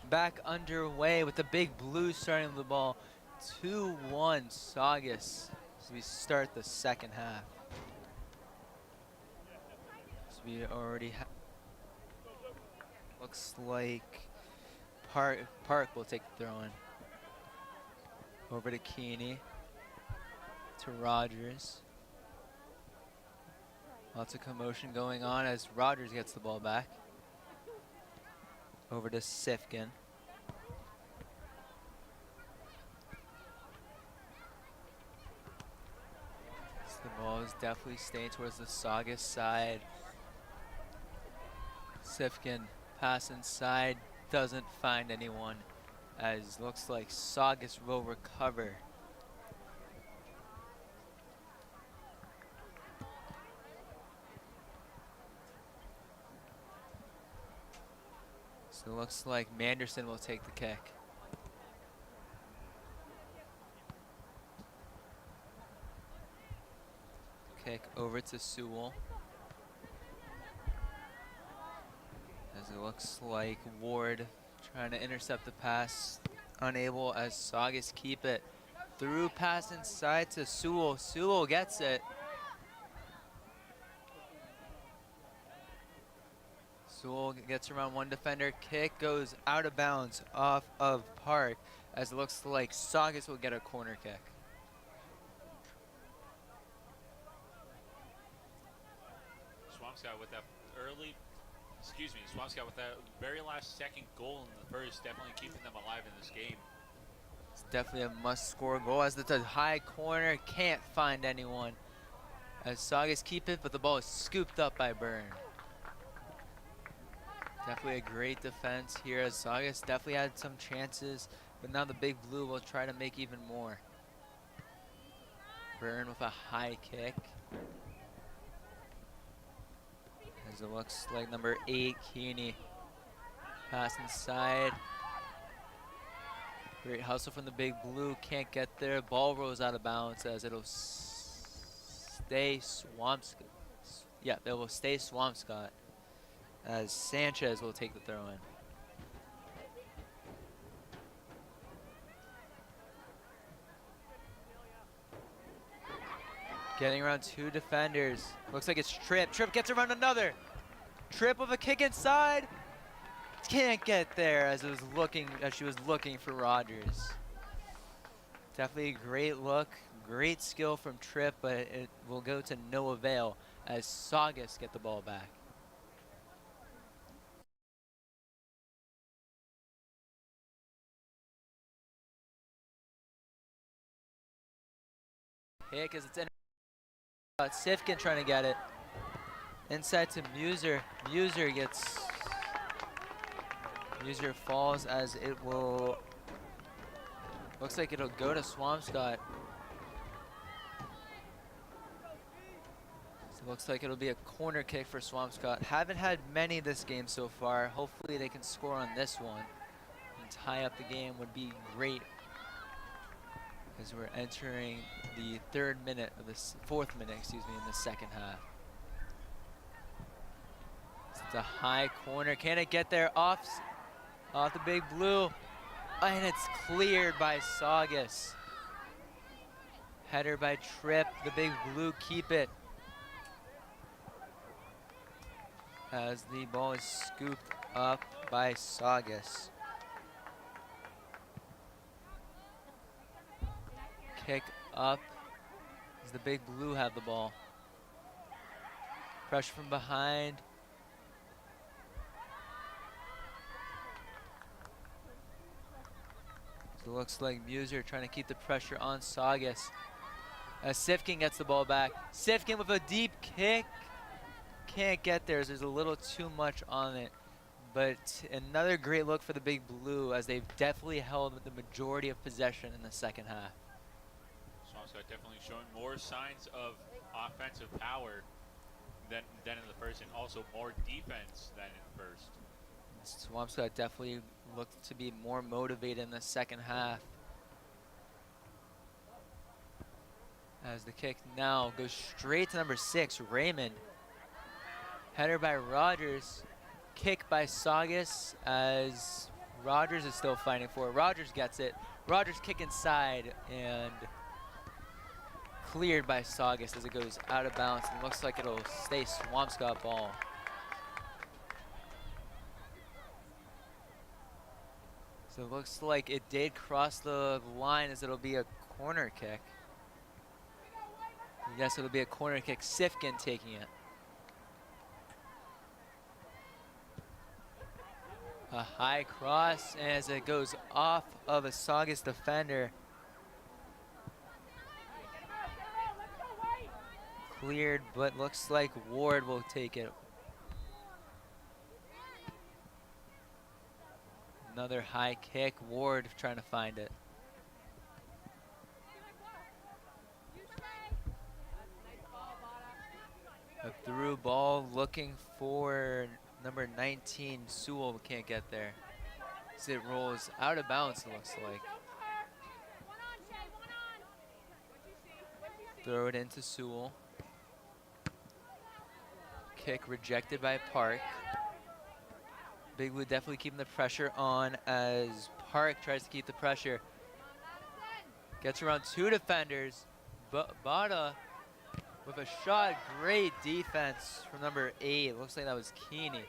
back underway with the big blue starting the ball. 2-1 Saugus as we start the second half. So we already looks like Park will take the throw in. Over to Keeney, to Rogers. Lots of commotion going on as Rogers gets the ball back. Over to Sifkin. So the ball is definitely staying towards the Saugus side. Sifkin pass inside, doesn't find anyone, as looks like Saugus will recover. So it looks like Manderson will take the kick. Kick over to Sewell. As it looks like Ward trying to intercept the pass. Unable as Saugus keep it. Through pass inside to Sewell. Sewell gets it. Sewell gets around one defender. Kick goes out of bounds off of Park as it looks like Saugus will get a corner kick. Swampscott with that Swampscott with that very last second goal in the first, definitely keeping them alive in this game. It's definitely a must-score goal as it's a high corner, can't find anyone. As Saugus keep it, but the ball is scooped up by Byrne. Definitely a great defense here as Saugus definitely had some chances, but now the big blue will try to make even more. Byrne with a high kick. As it looks like number 8, Keeney. Pass inside. Great hustle from the big blue, can't get there. Ball rolls out of bounds as it'll stay Swampscott. Yeah, it will stay Swampscott as Sanchez will take the throw in. Getting around 2 defenders. Looks like it's Tripp. Tripp gets around another. Tripp with a kick inside. Can't get there as she was looking for Rogers. Definitely a great look, great skill from Tripp, but it will go to no avail as Saugus get the ball back. Kick as it's in. Sifkin trying to get it. Inside to Muser. Muser falls as it will. Looks like it'll go to Swampscott. So it looks like it'll be a corner kick for Swampscott. Haven't had many this game so far. Hopefully they can score on this one and tie up the game would be great. As we're entering the fourth minute, in the second half. So it's a high corner. Can it get there off the big blue? And it's cleared by Saugus. Header by Tripp. The big blue keep it. As the ball is scooped up by Saugus. Kick up as the big blue have the ball. Pressure from behind. So it looks like Muser trying to keep the pressure on Saugus. As Sifkin gets the ball back. Sifkin with a deep kick. Can't get there as there's a little too much on it. But another great look for the big blue as they've definitely held the majority of possession in the second half. Swampscott definitely showing more signs of offensive power than in the first, and also more defense than in the first. Swampscott definitely looked to be more motivated in the second half. As the kick now goes straight to number 6, Raymond. Header by Rogers. Kick by Saugus as Rogers is still fighting for it. Rogers gets it. Rogers kick inside and cleared by Saugus as it goes out of bounds and looks like it'll stay Swampscott ball. So it looks like it did cross the line as it'll be a corner kick. Yes, it'll be a corner kick. Sifkin taking it. A high cross as it goes off of a Saugus defender. Cleared, but looks like Ward will take it. Another high kick. Ward trying to find it. A through ball looking for number 19, Sewell can't get there. As it rolls out of bounds, it looks like. Throw it into Sewell. Kick rejected by Park. Big Blue definitely keeping the pressure on as Park tries to keep the pressure. Gets around 2 defenders. Bada with a shot. Great defense from number 8. Looks like that was Keeney.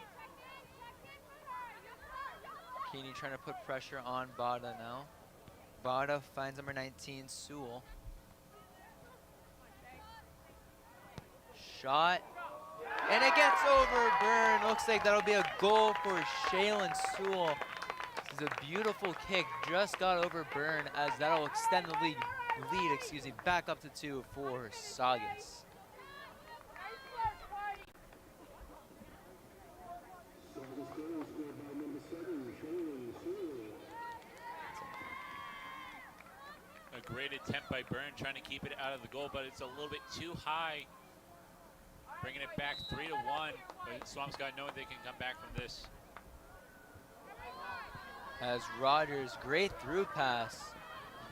Keeney trying to put pressure on Bada now. Bada finds number 19, Sewell. Shot. And it gets over Byrne. Looks like that'll be a goal for Shaylin Sewell. This is a beautiful kick. Just got over Byrne as that'll extend the lead back up to 2 for Saugus. A great attempt by Byrne trying to keep it out of the goal, but it's a little bit too high. Bringing it back 3-1, but Swampscott knowing they can come back from this. As Rogers, great through pass.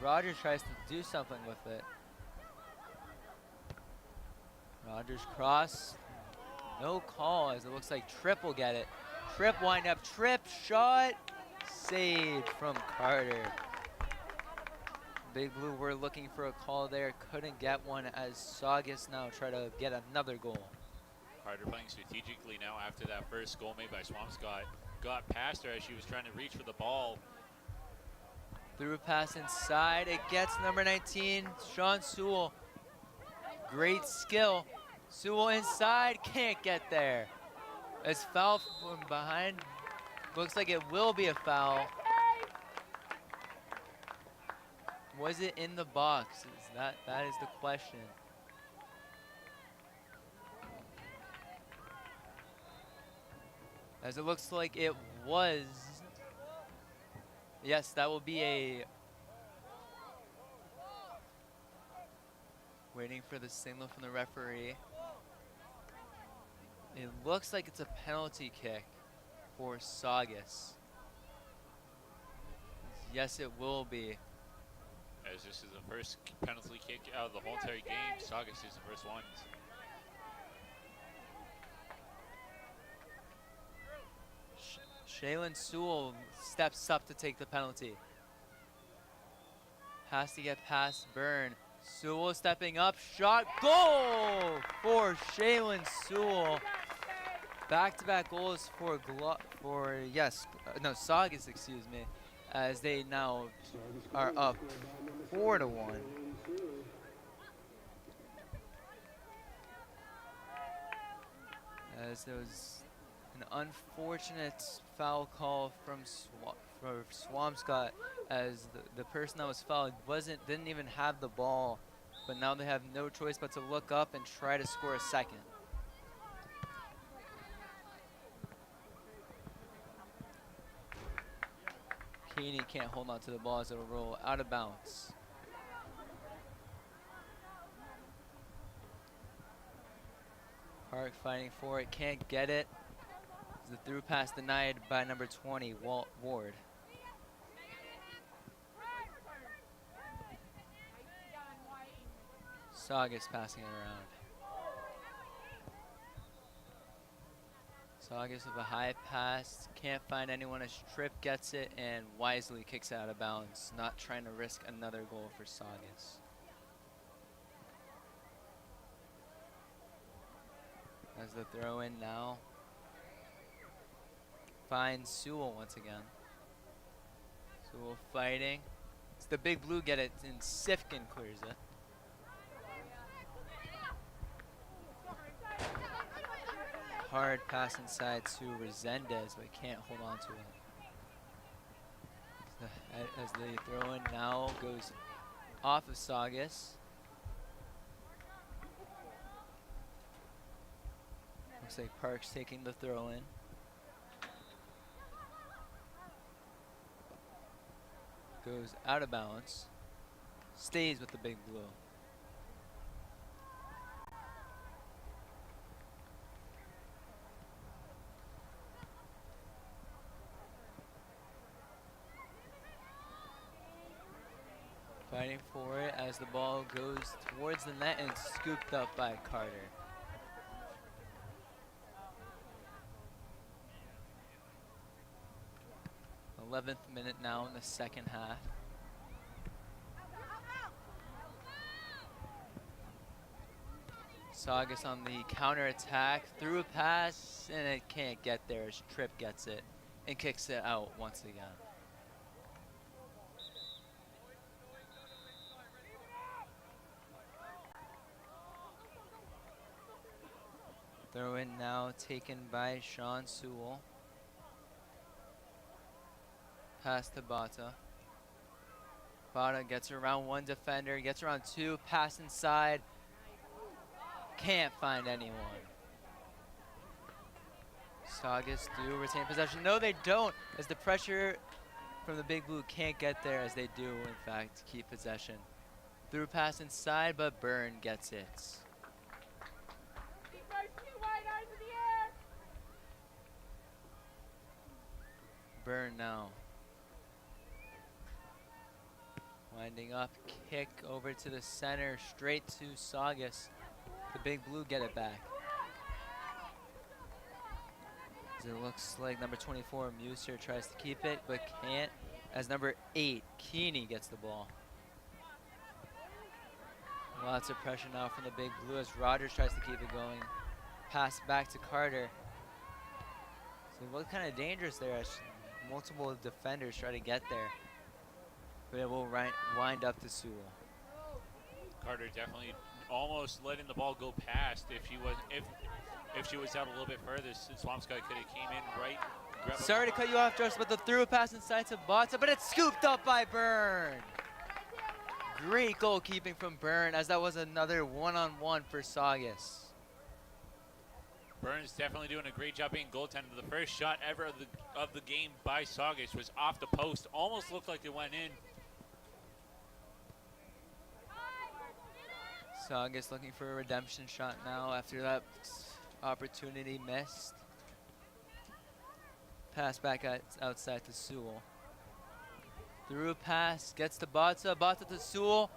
Rogers tries to do something with it. Rogers cross, no call as it looks like Tripp will get it. Tripp wind up, Tripp shot, saved from Carter. Big Blue were looking for a call there, couldn't get one as Saugus now try to get another goal. Carter playing strategically now after that first goal made by Swampscott. Got past her as she was trying to reach for the ball. Through pass inside, it gets number 19, Sean Sewell. Great skill. Sewell inside, can't get there. It's foul from behind. Looks like it will be a foul. Was it in the box? That is the question. As it looks like it was. Yes, that will be a. Waiting for the signal from the referee. It looks like it's a penalty kick for Saugus. Yes, it will be. As this is the first penalty kick out of the whole entire game, Saugus is the first ones. Shaylin Sewell steps up to take the penalty. Has to get past Byrne. Sewell stepping up, shot, goal for Shaylin Sewell. Back-to-back goals for Saugus, excuse me, as they now are up 4-1. As there was an unfortunate foul call from Swampscott, as the person that was fouled didn't even have the ball, but now they have no choice but to look up and try to score a second. Keeney can't hold on to the ball as it'll roll out of bounds. Park fighting for it, can't get it. The through pass denied by number 20, Ward. Saugus passing it around. Saugus with a high pass. Can't find anyone as Tripp gets it and wisely kicks it out of bounds. Not trying to risk another goal for Saugus. As the throw in now. Finds Sewell once again. Sewell fighting. It's the Big Blue get it and Sifkin clears it. Hard pass inside to Resendez, but can't hold on to it. As the throw in now goes off of Saugus. Looks like Parks taking the throw in. Goes out of bounds. Stays with the Big Blue. Fighting for it as the ball goes towards the net and scooped up by Carter. 11th minute now in the second half. Saugus on the counter attack, through a pass, and it can't get there as Tripp gets it and kicks it out once again. Throw in now taken by Sean Sewell. Pass to Bata. Bata gets around one defender, gets around two, pass inside. Can't find anyone. Saugus do retain possession. No, they don't, as the pressure from the Big Blue can't get there, as they do, in fact, keep possession. Through pass inside, but Byrne gets it. Byrne now. Winding up, kick over to the center, straight to Saugus. The Big Blue get it back. As it looks like number 24, Muser, tries to keep it, but can't. As number 8, Keeney gets the ball. Lots of pressure now from the Big Blue as Rogers tries to keep it going. Pass back to Carter. So it looked kind of dangerous there as multiple defenders try to get there. But it will wind up to Sewell. Carter definitely almost letting the ball go past. If she was out a little bit further, Swampscott could have came in right. Sorry to cut you off, Josh, but the through pass inside to Bata, but it's scooped up by Byrne. Great goalkeeping from Byrne, as that was another one-on-one for Saugus. Byrne's definitely doing a great job being goaltender. The first shot ever of the game by Saugus was off the post. Almost looked like it went in. Saugus looking for a redemption shot now after that opportunity missed. Pass back outside to Sewell. Through a pass, gets to Bata, Bata to Sewell.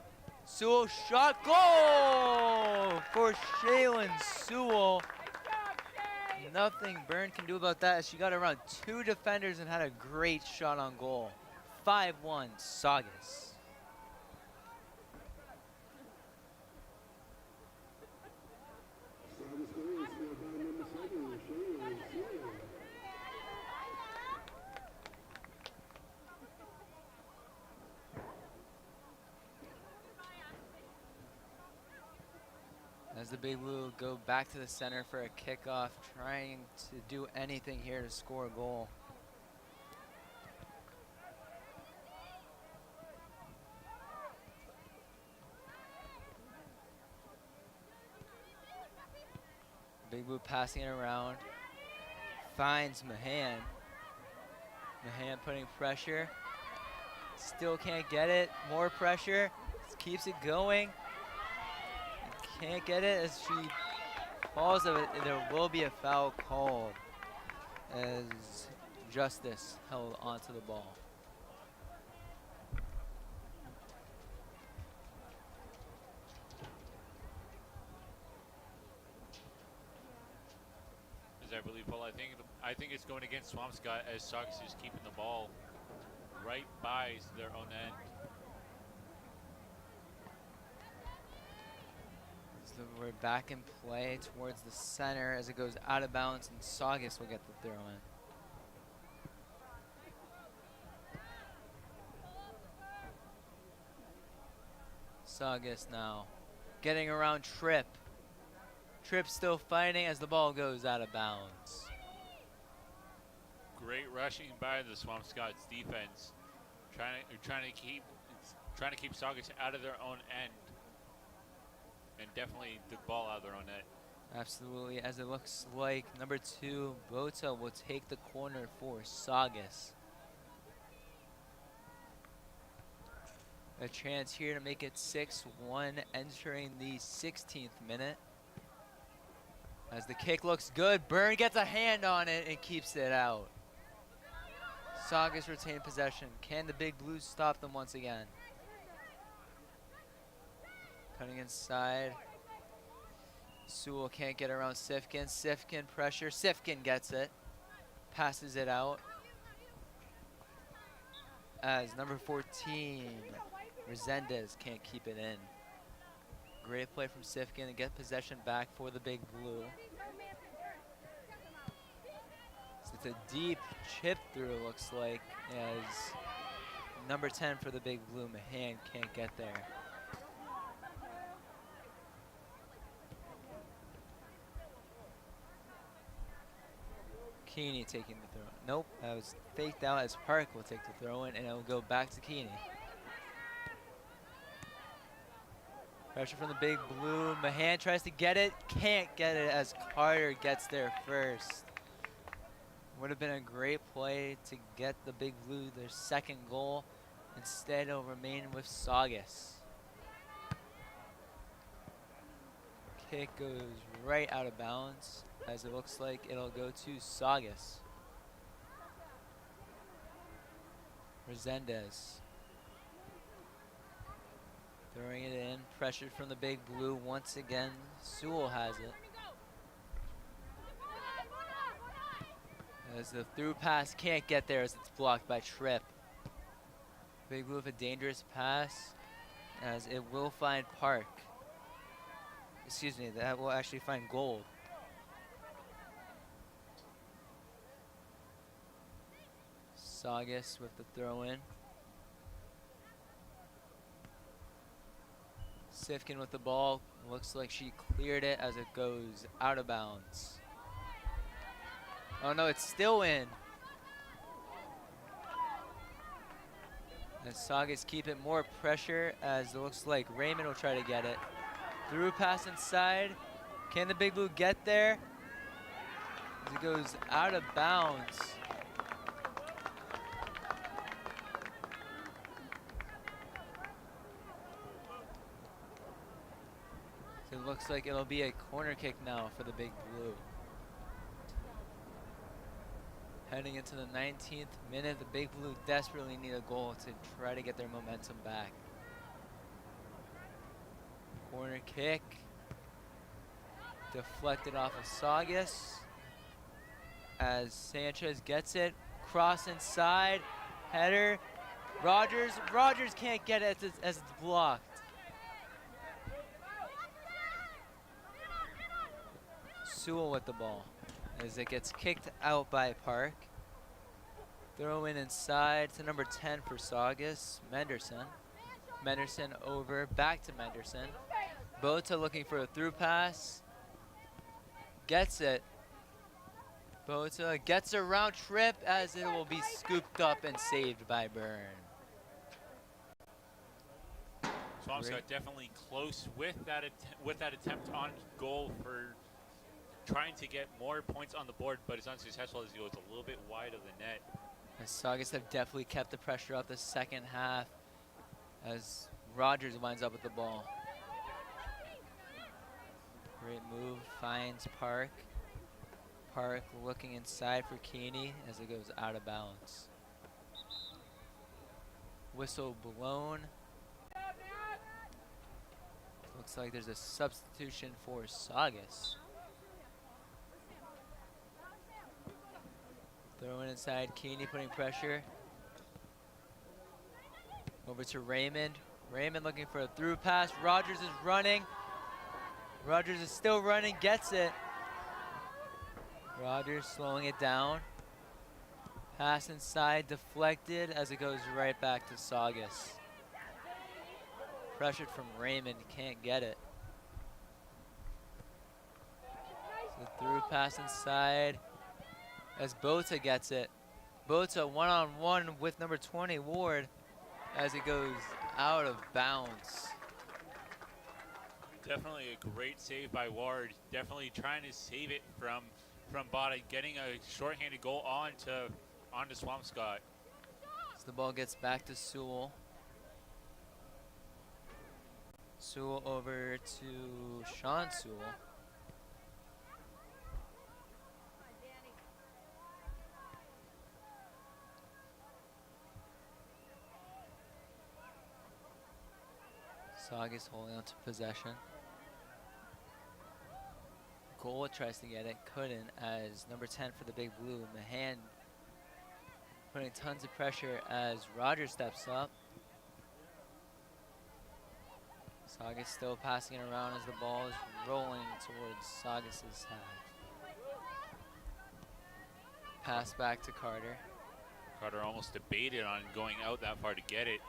Sewell shot, goal for Shaylin Sewell. Nothing Byrne can do about that as she got around two defenders and had a great shot on goal. 5-1 Saugus. As the Big Blue go back to the center for a kickoff, trying to do anything here to score a goal. Big Blue passing it around, finds Mahan. Mahan putting pressure, still can't get it, more pressure, keeps it going. Can't get it as she falls of it. There will be a foul called as Justice held onto the ball. As I believe, Paul, I think I think it's going against Swampscott as Saugus is keeping the ball right by their own end. So we're back in play towards the center as it goes out of bounds, and Saugus will get the throw in. Saugus now getting around Tripp. Tripp still fighting as the ball goes out of bounds. Great rushing by the Swampscott's defense, trying to keep Saugus out of their own end, and definitely the ball out of their own net. Absolutely, as it looks like number 2, Bota, will take the corner for Saugus. A chance here to make it 6-1 entering the 16th minute. As the kick looks good, Byrne gets a hand on it and keeps it out. Saugus retain possession. Can the Big Blues stop them once again? Cutting inside. Sewell can't get around Sifkin. Sifkin pressure. Sifkin gets it. Passes it out. As number 14, Resendez can't keep it in. Great play from Sifkin to get possession back for the Big Blue. It's a deep chip through, looks like, as number 10 for the Big Blue, Mahan, can't get there. Keeney taking the throw. Nope, that was faked out as Park will take the throw in, and it will go back to Keeney. Pressure from the Big Blue. Mahan tries to get it, can't get it as Carter gets there first. Would have been a great play to get the Big Blue their second goal. Instead, it'll remain with Saugus. Kick goes right out of bounds, as it looks like it'll go to Saugus. Resendez throwing it in, pressured from the Big Blue once again. Sewell has it. As the through pass can't get there as it's blocked by Tripp. Big Blue with a dangerous pass as it will find Park. Excuse me, that will actually find Gold. Saugus with the throw in. Sifkin with the ball. Looks like she cleared it as it goes out of bounds. Oh no, it's still in. And Saugus keep it more pressure as it looks like Raymond will try to get it. Through pass inside. Can the Big Blue get there? As it goes out of bounds. So it looks like it'll be a corner kick now for the Big Blue. Heading into the 19th minute, the Big Blue desperately need a goal to try to get their momentum back. Corner kick. Deflected off of Saugus. As Sanchez gets it. Cross inside. Header. Rogers can't get it as it's blocked. Sewell with the ball as it gets kicked out by Park. Throw in inside to number 10 for Saugus, Menderson. Menderson over, back to Menderson. Bota looking for a through pass. Gets it. Bota gets around Tripp as it will be scooped up and saved by Byrne. Swampscott definitely close with that attempt on goal for trying to get more points on the board, but it's unsuccessful as he goes a little bit wide of the net. And Saugus have definitely kept the pressure up the second half as Rogers winds up with the ball. Great move, finds Park. Park looking inside for Keeney as it goes out of bounds. Whistle blown. Looks like there's a substitution for Saugus. Throw it inside. Keeney putting pressure. Over to Raymond. Raymond looking for a through pass. Rogers is running. Rogers is still running, gets it. Rogers slowing it down. Pass inside, deflected as it goes right back to Saugus. Pressured from Raymond, can't get it. So through pass inside as Bota gets it. Bota one-on-one with number 20, Ward, as it goes out of bounds. Definitely a great save by Ward. Definitely trying to save it from Bada, getting a shorthanded goal onto Swampscott. So the ball gets back to Sewell. Sewell over to Sean Sewell. Saugus holding on to possession. Goal tries to get it, couldn't, as number 10 for the Big Blue, Mahan, putting tons of pressure as Rogers steps up. Saugus still passing it around as the ball is rolling towards Saugus's half. Pass back to Carter. Carter almost debated on going out that far to get it.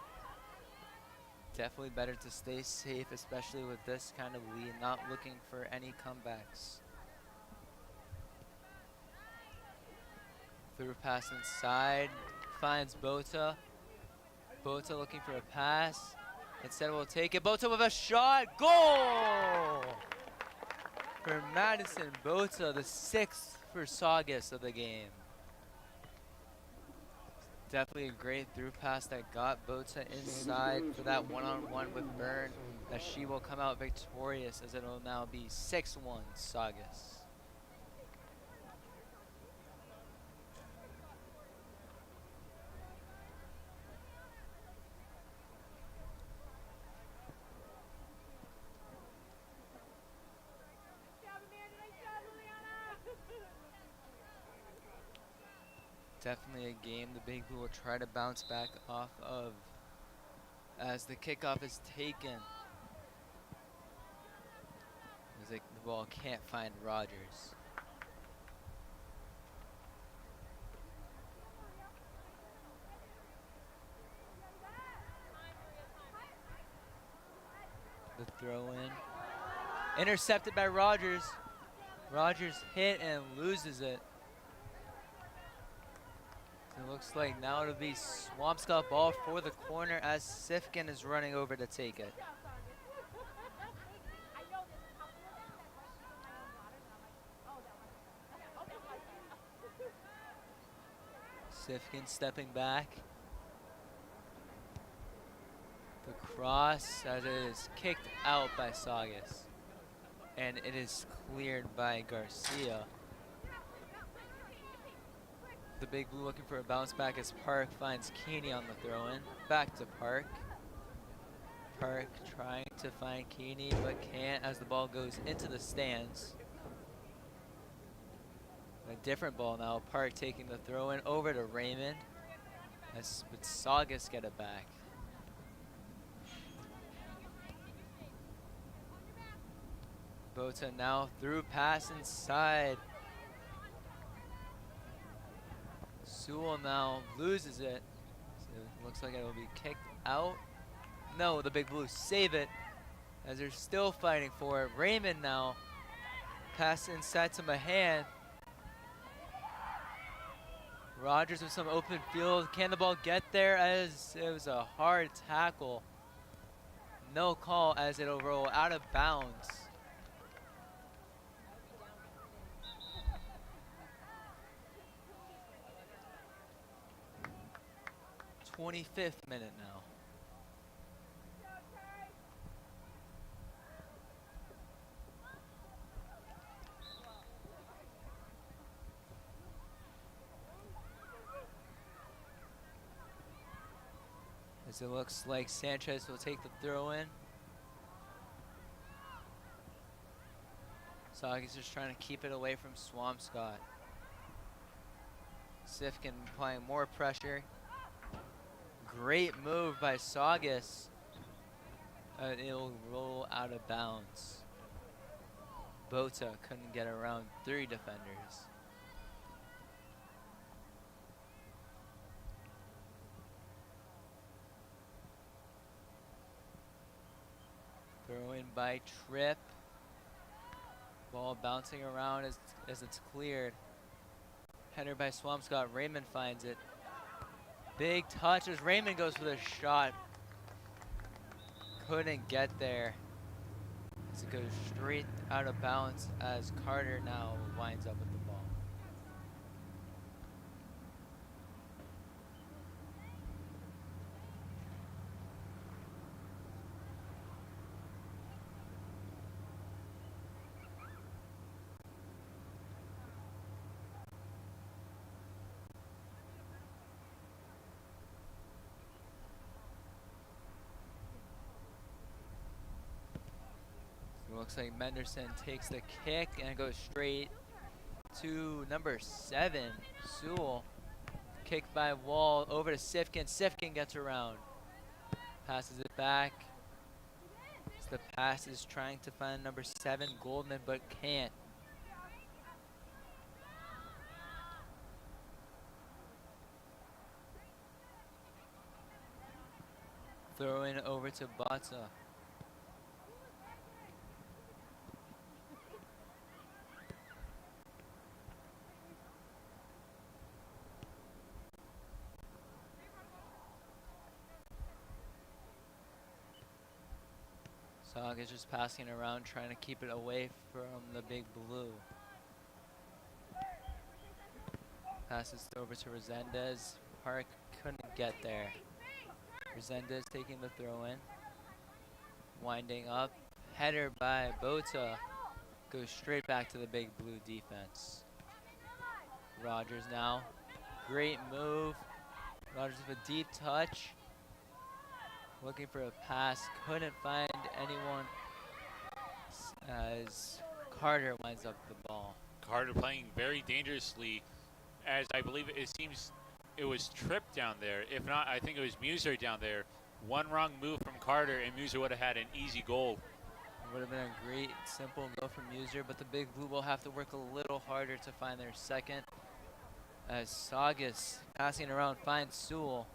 Definitely better to stay safe, especially with this kind of lead, not looking for any comebacks. Through pass inside, finds Bota. Bota looking for a pass. Instead will take it. Bota with a shot. Goal! For Madison Bota, the 6th for Saugus of the game. Definitely a great through pass that got Bota inside for that one-on-one with Byrne, as she will come out victorious, as it will now be 6-1 Saugus. Definitely a game the Big Blue will try to bounce back off of as the kickoff is taken. As the ball can't find Rogers. The throw in. Intercepted by Rogers. Rogers hit and loses it. It looks like now it'll be Swampscott ball for the corner as Sifkin is running over to take it. Sifkin stepping back. The cross as it is kicked out by Saugus. And it is cleared by Garcia. The Big Blue looking for a bounce back as Park finds Keeney on the throw-in. Back to Park. Park trying to find Keeney but can't as the ball goes into the stands. A different ball now. Park taking the throw-in over to Raymond. As but Saugus get it back. Bota now through pass inside. Sewell now loses it. So it looks like it will be kicked out. No, the Big Blue save it as they're still fighting for it. Raymond now pass inside to Mahan. Rogers with some open field. Can the ball get there as it was a hard tackle? No call as it'll roll out of bounds. 25th minute now. As it looks like Sanchez will take the throw in. Saugus just trying to keep it away from Swampscott. Sifkin applying more pressure. Great move by Saugus. It'll roll out of bounds. Bota couldn't get around 3 defenders. Throw in by Tripp. Ball bouncing around as it's cleared. Header by Swampscott. Raymond finds it. Big touch as Raymond goes for the shot. Couldn't get there. As it goes straight out of bounds as Carter now winds up with the ball. Looks like Menderson takes the kick and goes straight to number 7, Sewell. Kick by Wall over to Sifkin. Sifkin gets around. Passes it back. The pass is trying to find number 7, Goldman, but can't. Throw in over to Botza. Saugus just passing around, trying to keep it away from the big blue. Passes over to Resendez. Park couldn't get there. Resendez taking the throw in. Winding up. Header by Bota. Goes straight back to the big blue defense. Rogers now. Great move. Rogers with a deep touch. Looking for a pass, couldn't find anyone as Carter winds up the ball. Carter playing very dangerously, as I believe it seems it was Tripp down there. If not, I think it was Muser down there. One wrong move from Carter and Muser would have had an easy goal. It would have been a great, simple goal from Muser, but the big blue will have to work a little harder to find their second. As Saugus passing around finds Sewell.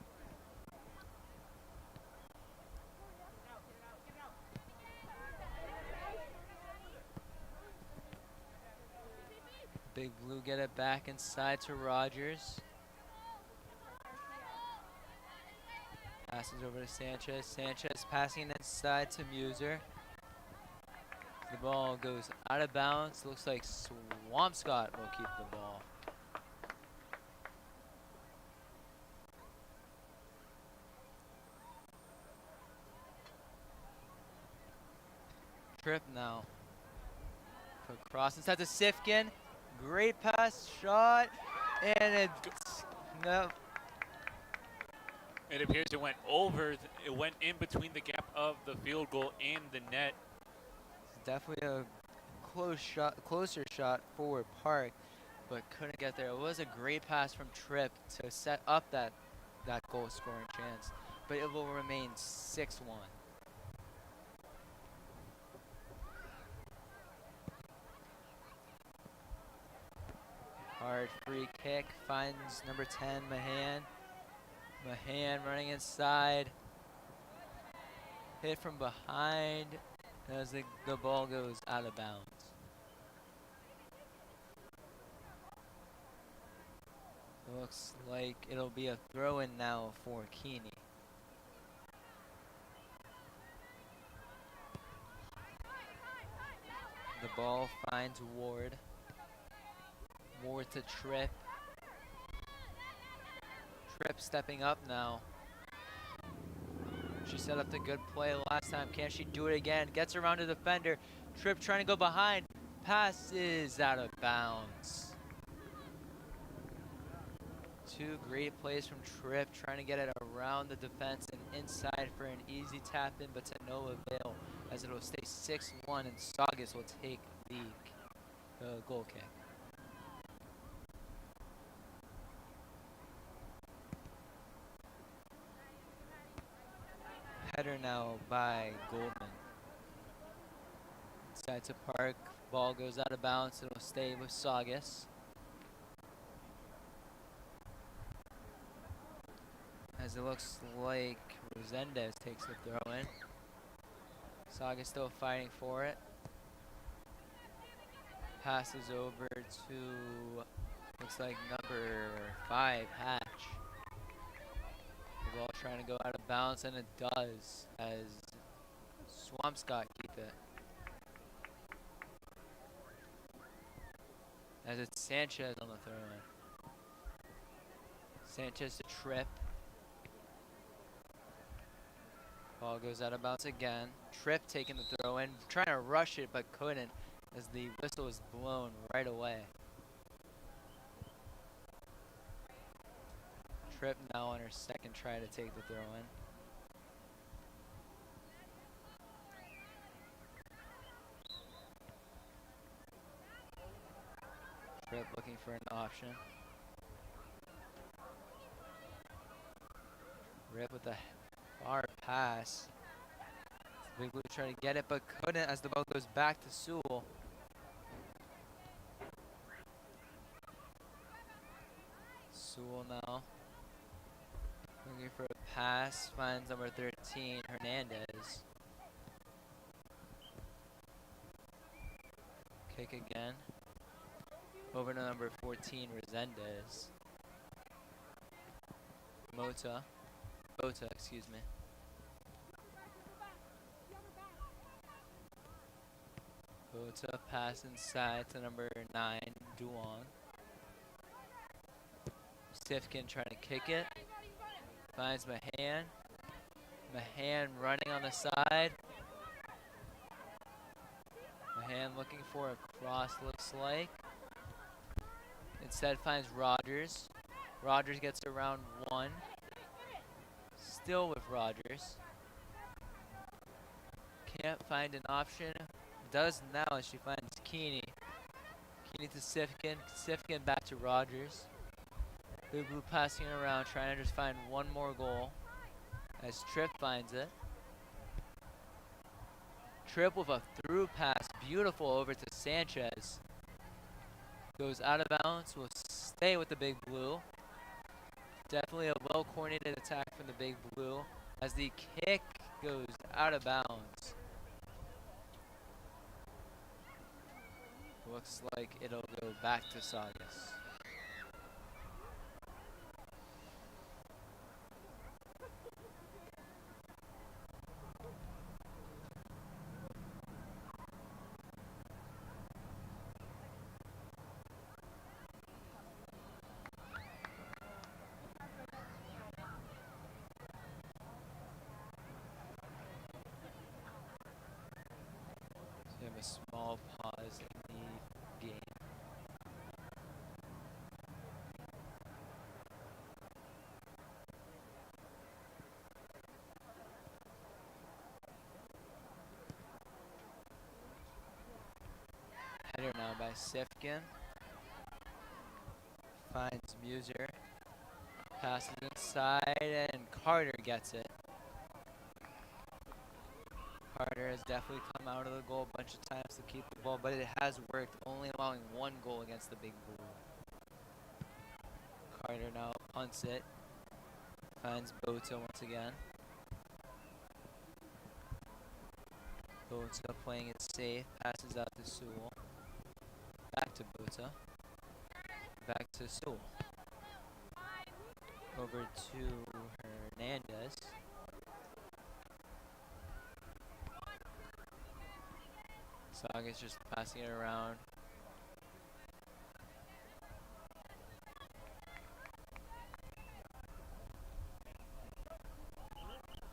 Big blue get it back inside to Rogers. Passes over to Sanchez. Sanchez passing inside to Muser. The ball goes out of bounds. Looks like Swampscott will keep the ball. Tripp now. Quick cross inside to Sifkin. Great pass, shot, and it's no. It appears it went over. It went in between the gap of the field goal and the net. It's definitely a closer shot for Park, but couldn't get there. It was a great pass from Tripp to set up that goal scoring chance, but it will remain 6-1. Hard free kick, finds number 10, Mahan. Mahan running inside. Hit from behind as the ball goes out of bounds. Looks like it'll be a throw-in now for Keeney. The ball finds Ward. Ward to Tripp. Tripp stepping up now. She set up the good play last time. Can she do it again? Gets around the defender. Tripp trying to go behind. Pass is out of bounds. 2 great plays from Tripp, trying to get it around the defense and inside for an easy tap in, but to no avail, as it will stay 6-1 and Saugus will take the goal kick. Header now by Goldman. Inside to Park. Ball goes out of bounds. It'll stay with Saugus. As it looks like Resendez takes the throw in. Saugus still fighting for it. Passes over to, looks like number 5, Hatch. The ball trying to go out of bounds, and it does, as Swampscott keep it. As it's Sanchez on the throw-in. Sanchez to Tripp. Ball goes out of bounds again. Tripp taking the throw-in, trying to rush it but couldn't, as the whistle was blown right away. Tripp now on her second try to take the throw-in. Tripp looking for an option. Rip with a far pass. Big Blue trying to get it but couldn't, as the ball goes back to Sewell. Sewell now looking for a pass, finds number 13, Hernandez. Kick again. Over to number 14, Resendez. Bota, excuse me. Bota pass inside to number 9, Duong. Sifkin trying to kick it. Finds Mahan. Mahan running on the side. Mahan looking for a cross, looks like. Instead finds Rogers. Rogers gets around 1. Still with Rogers. Can't find an option. Does now as she finds Keeney. Keeney to Sifkin. Sifkin back to Rogers. Big Blue passing it around, trying to just find one more goal. As Tripp finds it. Tripp with a through pass. Beautiful over to Sanchez. Goes out of bounds. Will stay with the Big Blue. Definitely a well-coordinated attack from the Big Blue as the kick goes out of bounds. Looks like it'll go back to Saugus. We have a small pause in the game. Header now by Sifkin. Finds Muser. Passes inside and Carter gets it. Carter has definitely come out of the goal a bunch of times to keep the ball, but it has worked, only allowing 1 goal against the Big Blue. Carter now punts it. Finds Bota once again. Bota playing it safe. Passes out to Sewell. Back to Bota. Back to Sewell. Over to Hernandez. Saugus just passing it around.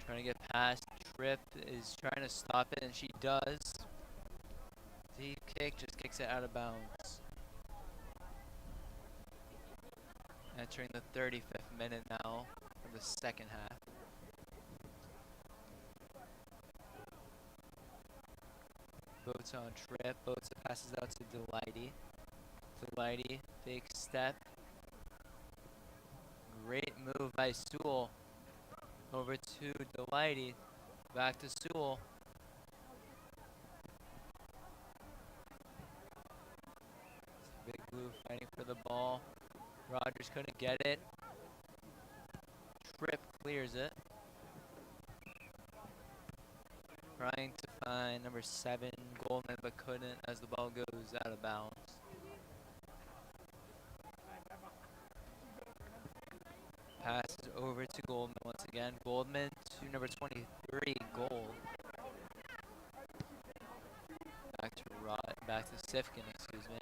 Trying to get past. Tripp is trying to stop it, and she does. Deep kick, just kicks it out of bounds. Entering the 35th minute now of the second half. Bota on Tripp. Bota passes out to Delighty. Delighty, fake step. Great move by Sewell. Over to Delighty. Back to Sewell. Big Blue fighting for the ball. Rogers couldn't get it. Tripp clears it. Trying to find number 7, Goldman, but couldn't as the ball goes out of bounds. Passes over to Goldman once again. Goldman to number 23, Gold. Back to Sifkin, excuse me.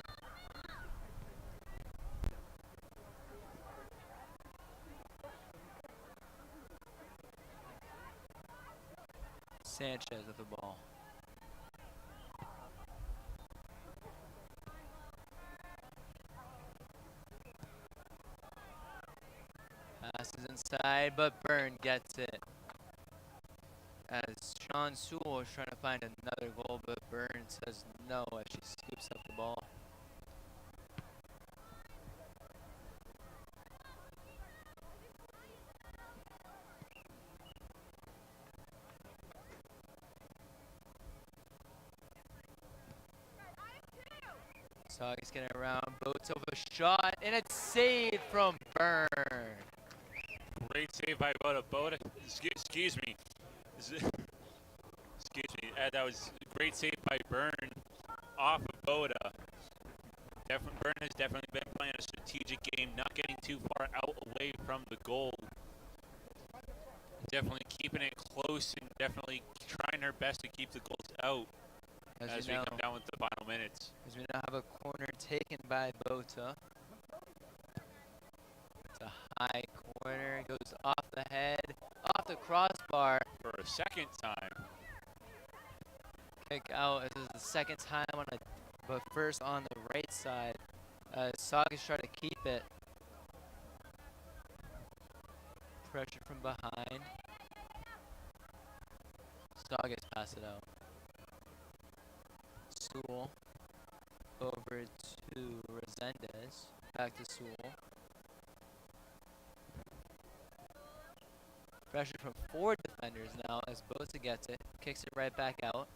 Sanchez with the ball. Passes inside, but Byrne gets it. As Sean Sewell is trying to find another goal, but Byrne says no as she scoops up the ball. Saugus getting around, boats over shot, and it's saved from Byrne. Great save by Boda. Excuse me. Excuse me. That was a great save by Byrne off of Boda. Byrne has definitely been playing a strategic game, not getting too far out away from the goal. Definitely keeping it close and definitely trying her best to keep the goals out as we come down with the final minutes. As we now have a corner taken by Bota. It's a high corner, goes off the head, off the crossbar. For a second time. Kick out. This is the second time on a, but first on the right side. Saugus trying to keep it. Pressure from behind. Saugus pass it out. Sewell over to Resendez. Back to Sewell. Pressure from 4 defenders now as Bosa gets it. Kicks it right back out.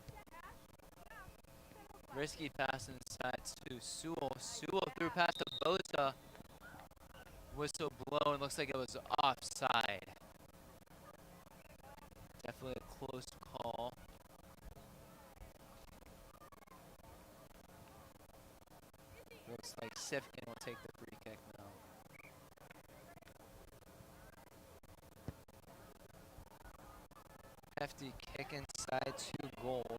Risky pass inside to Sewell. Sewell threw past to Bosa. Whistle blown. Looks like it was offside. Definitely a close call. Looks like Sifkin will take the free kick now. Hefty kick inside to Goal.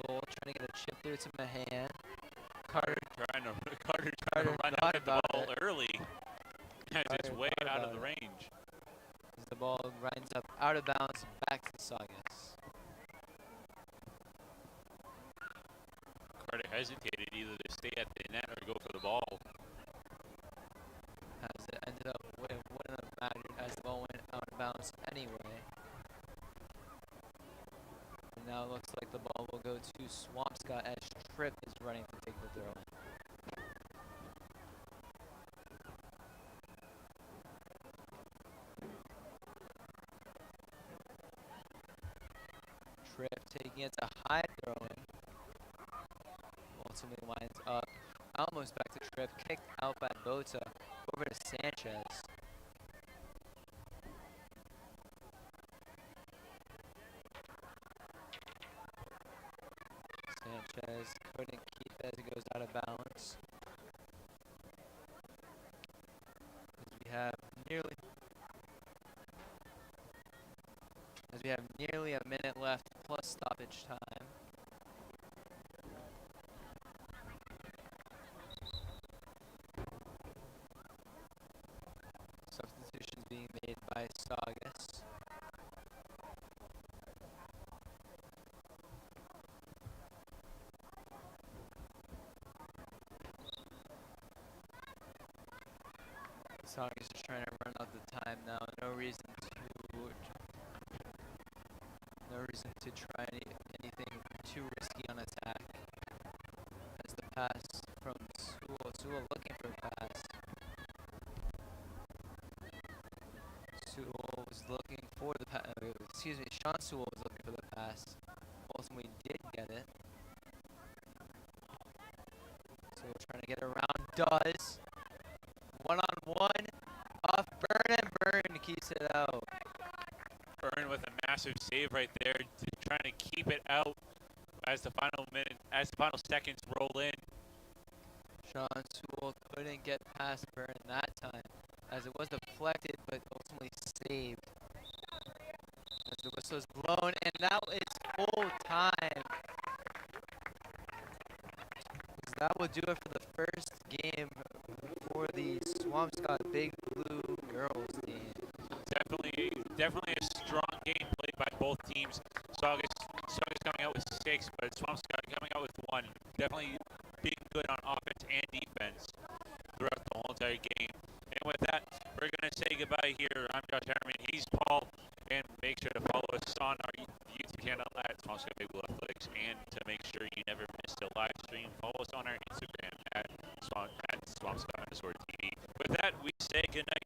Goal trying to get a chip through to Mahan. Carter trying to run out of the ball early as it's way out of the range. As the ball runs up out of bounds back to Saugus. Carter hesitated either to stay at the net or go for the ball. As it ended up wouldn't have mattered as the ball went out of bounds anyway. And now it looks like the ball will go to Swampscott as Tripp is running to take the throw. Tripp taking it to high throwing. Ultimately winds up almost back to Tripp, kicked out by Bota over to Sanchez. Sanchez couldn't keep it as it goes out of bounds. As we have nearly a minute left plus stoppage time. Substitutions being made by Saugus. Saugus is trying to run out the time now. No reason to try anything too risky on attack. As the pass from Sewell looking for a pass. Sewell was looking for the pass. It was excuse me, Sean Sewell was looking for the pass. Ultimately did get it. Sewell trying to get around, does. One-on-one, off Burn, and Burn keeps it out. Byrne with a massive save right there, trying to keep it out as the final seconds roll in. Sean Sewell couldn't get past Burn that time, as it was deflected, but ultimately saved. As the whistle is blown, and now it's full time. As that will do it for the first game for the Swampscott Big Blue girls team. Definitely a strong game played by both teams. Saugus coming out with 6, but Swampscott coming out with 1. Definitely being good on offense and defense throughout the whole entire game. And with that, we're going to say goodbye here. I'm Josh Harriman. He's Paul. And make sure to follow us on our YouTube channel at Swampscott Big Blue Athletics. And to make sure you never miss a live stream, follow us on our Instagram at Swampscott_TV. With that, we say goodnight.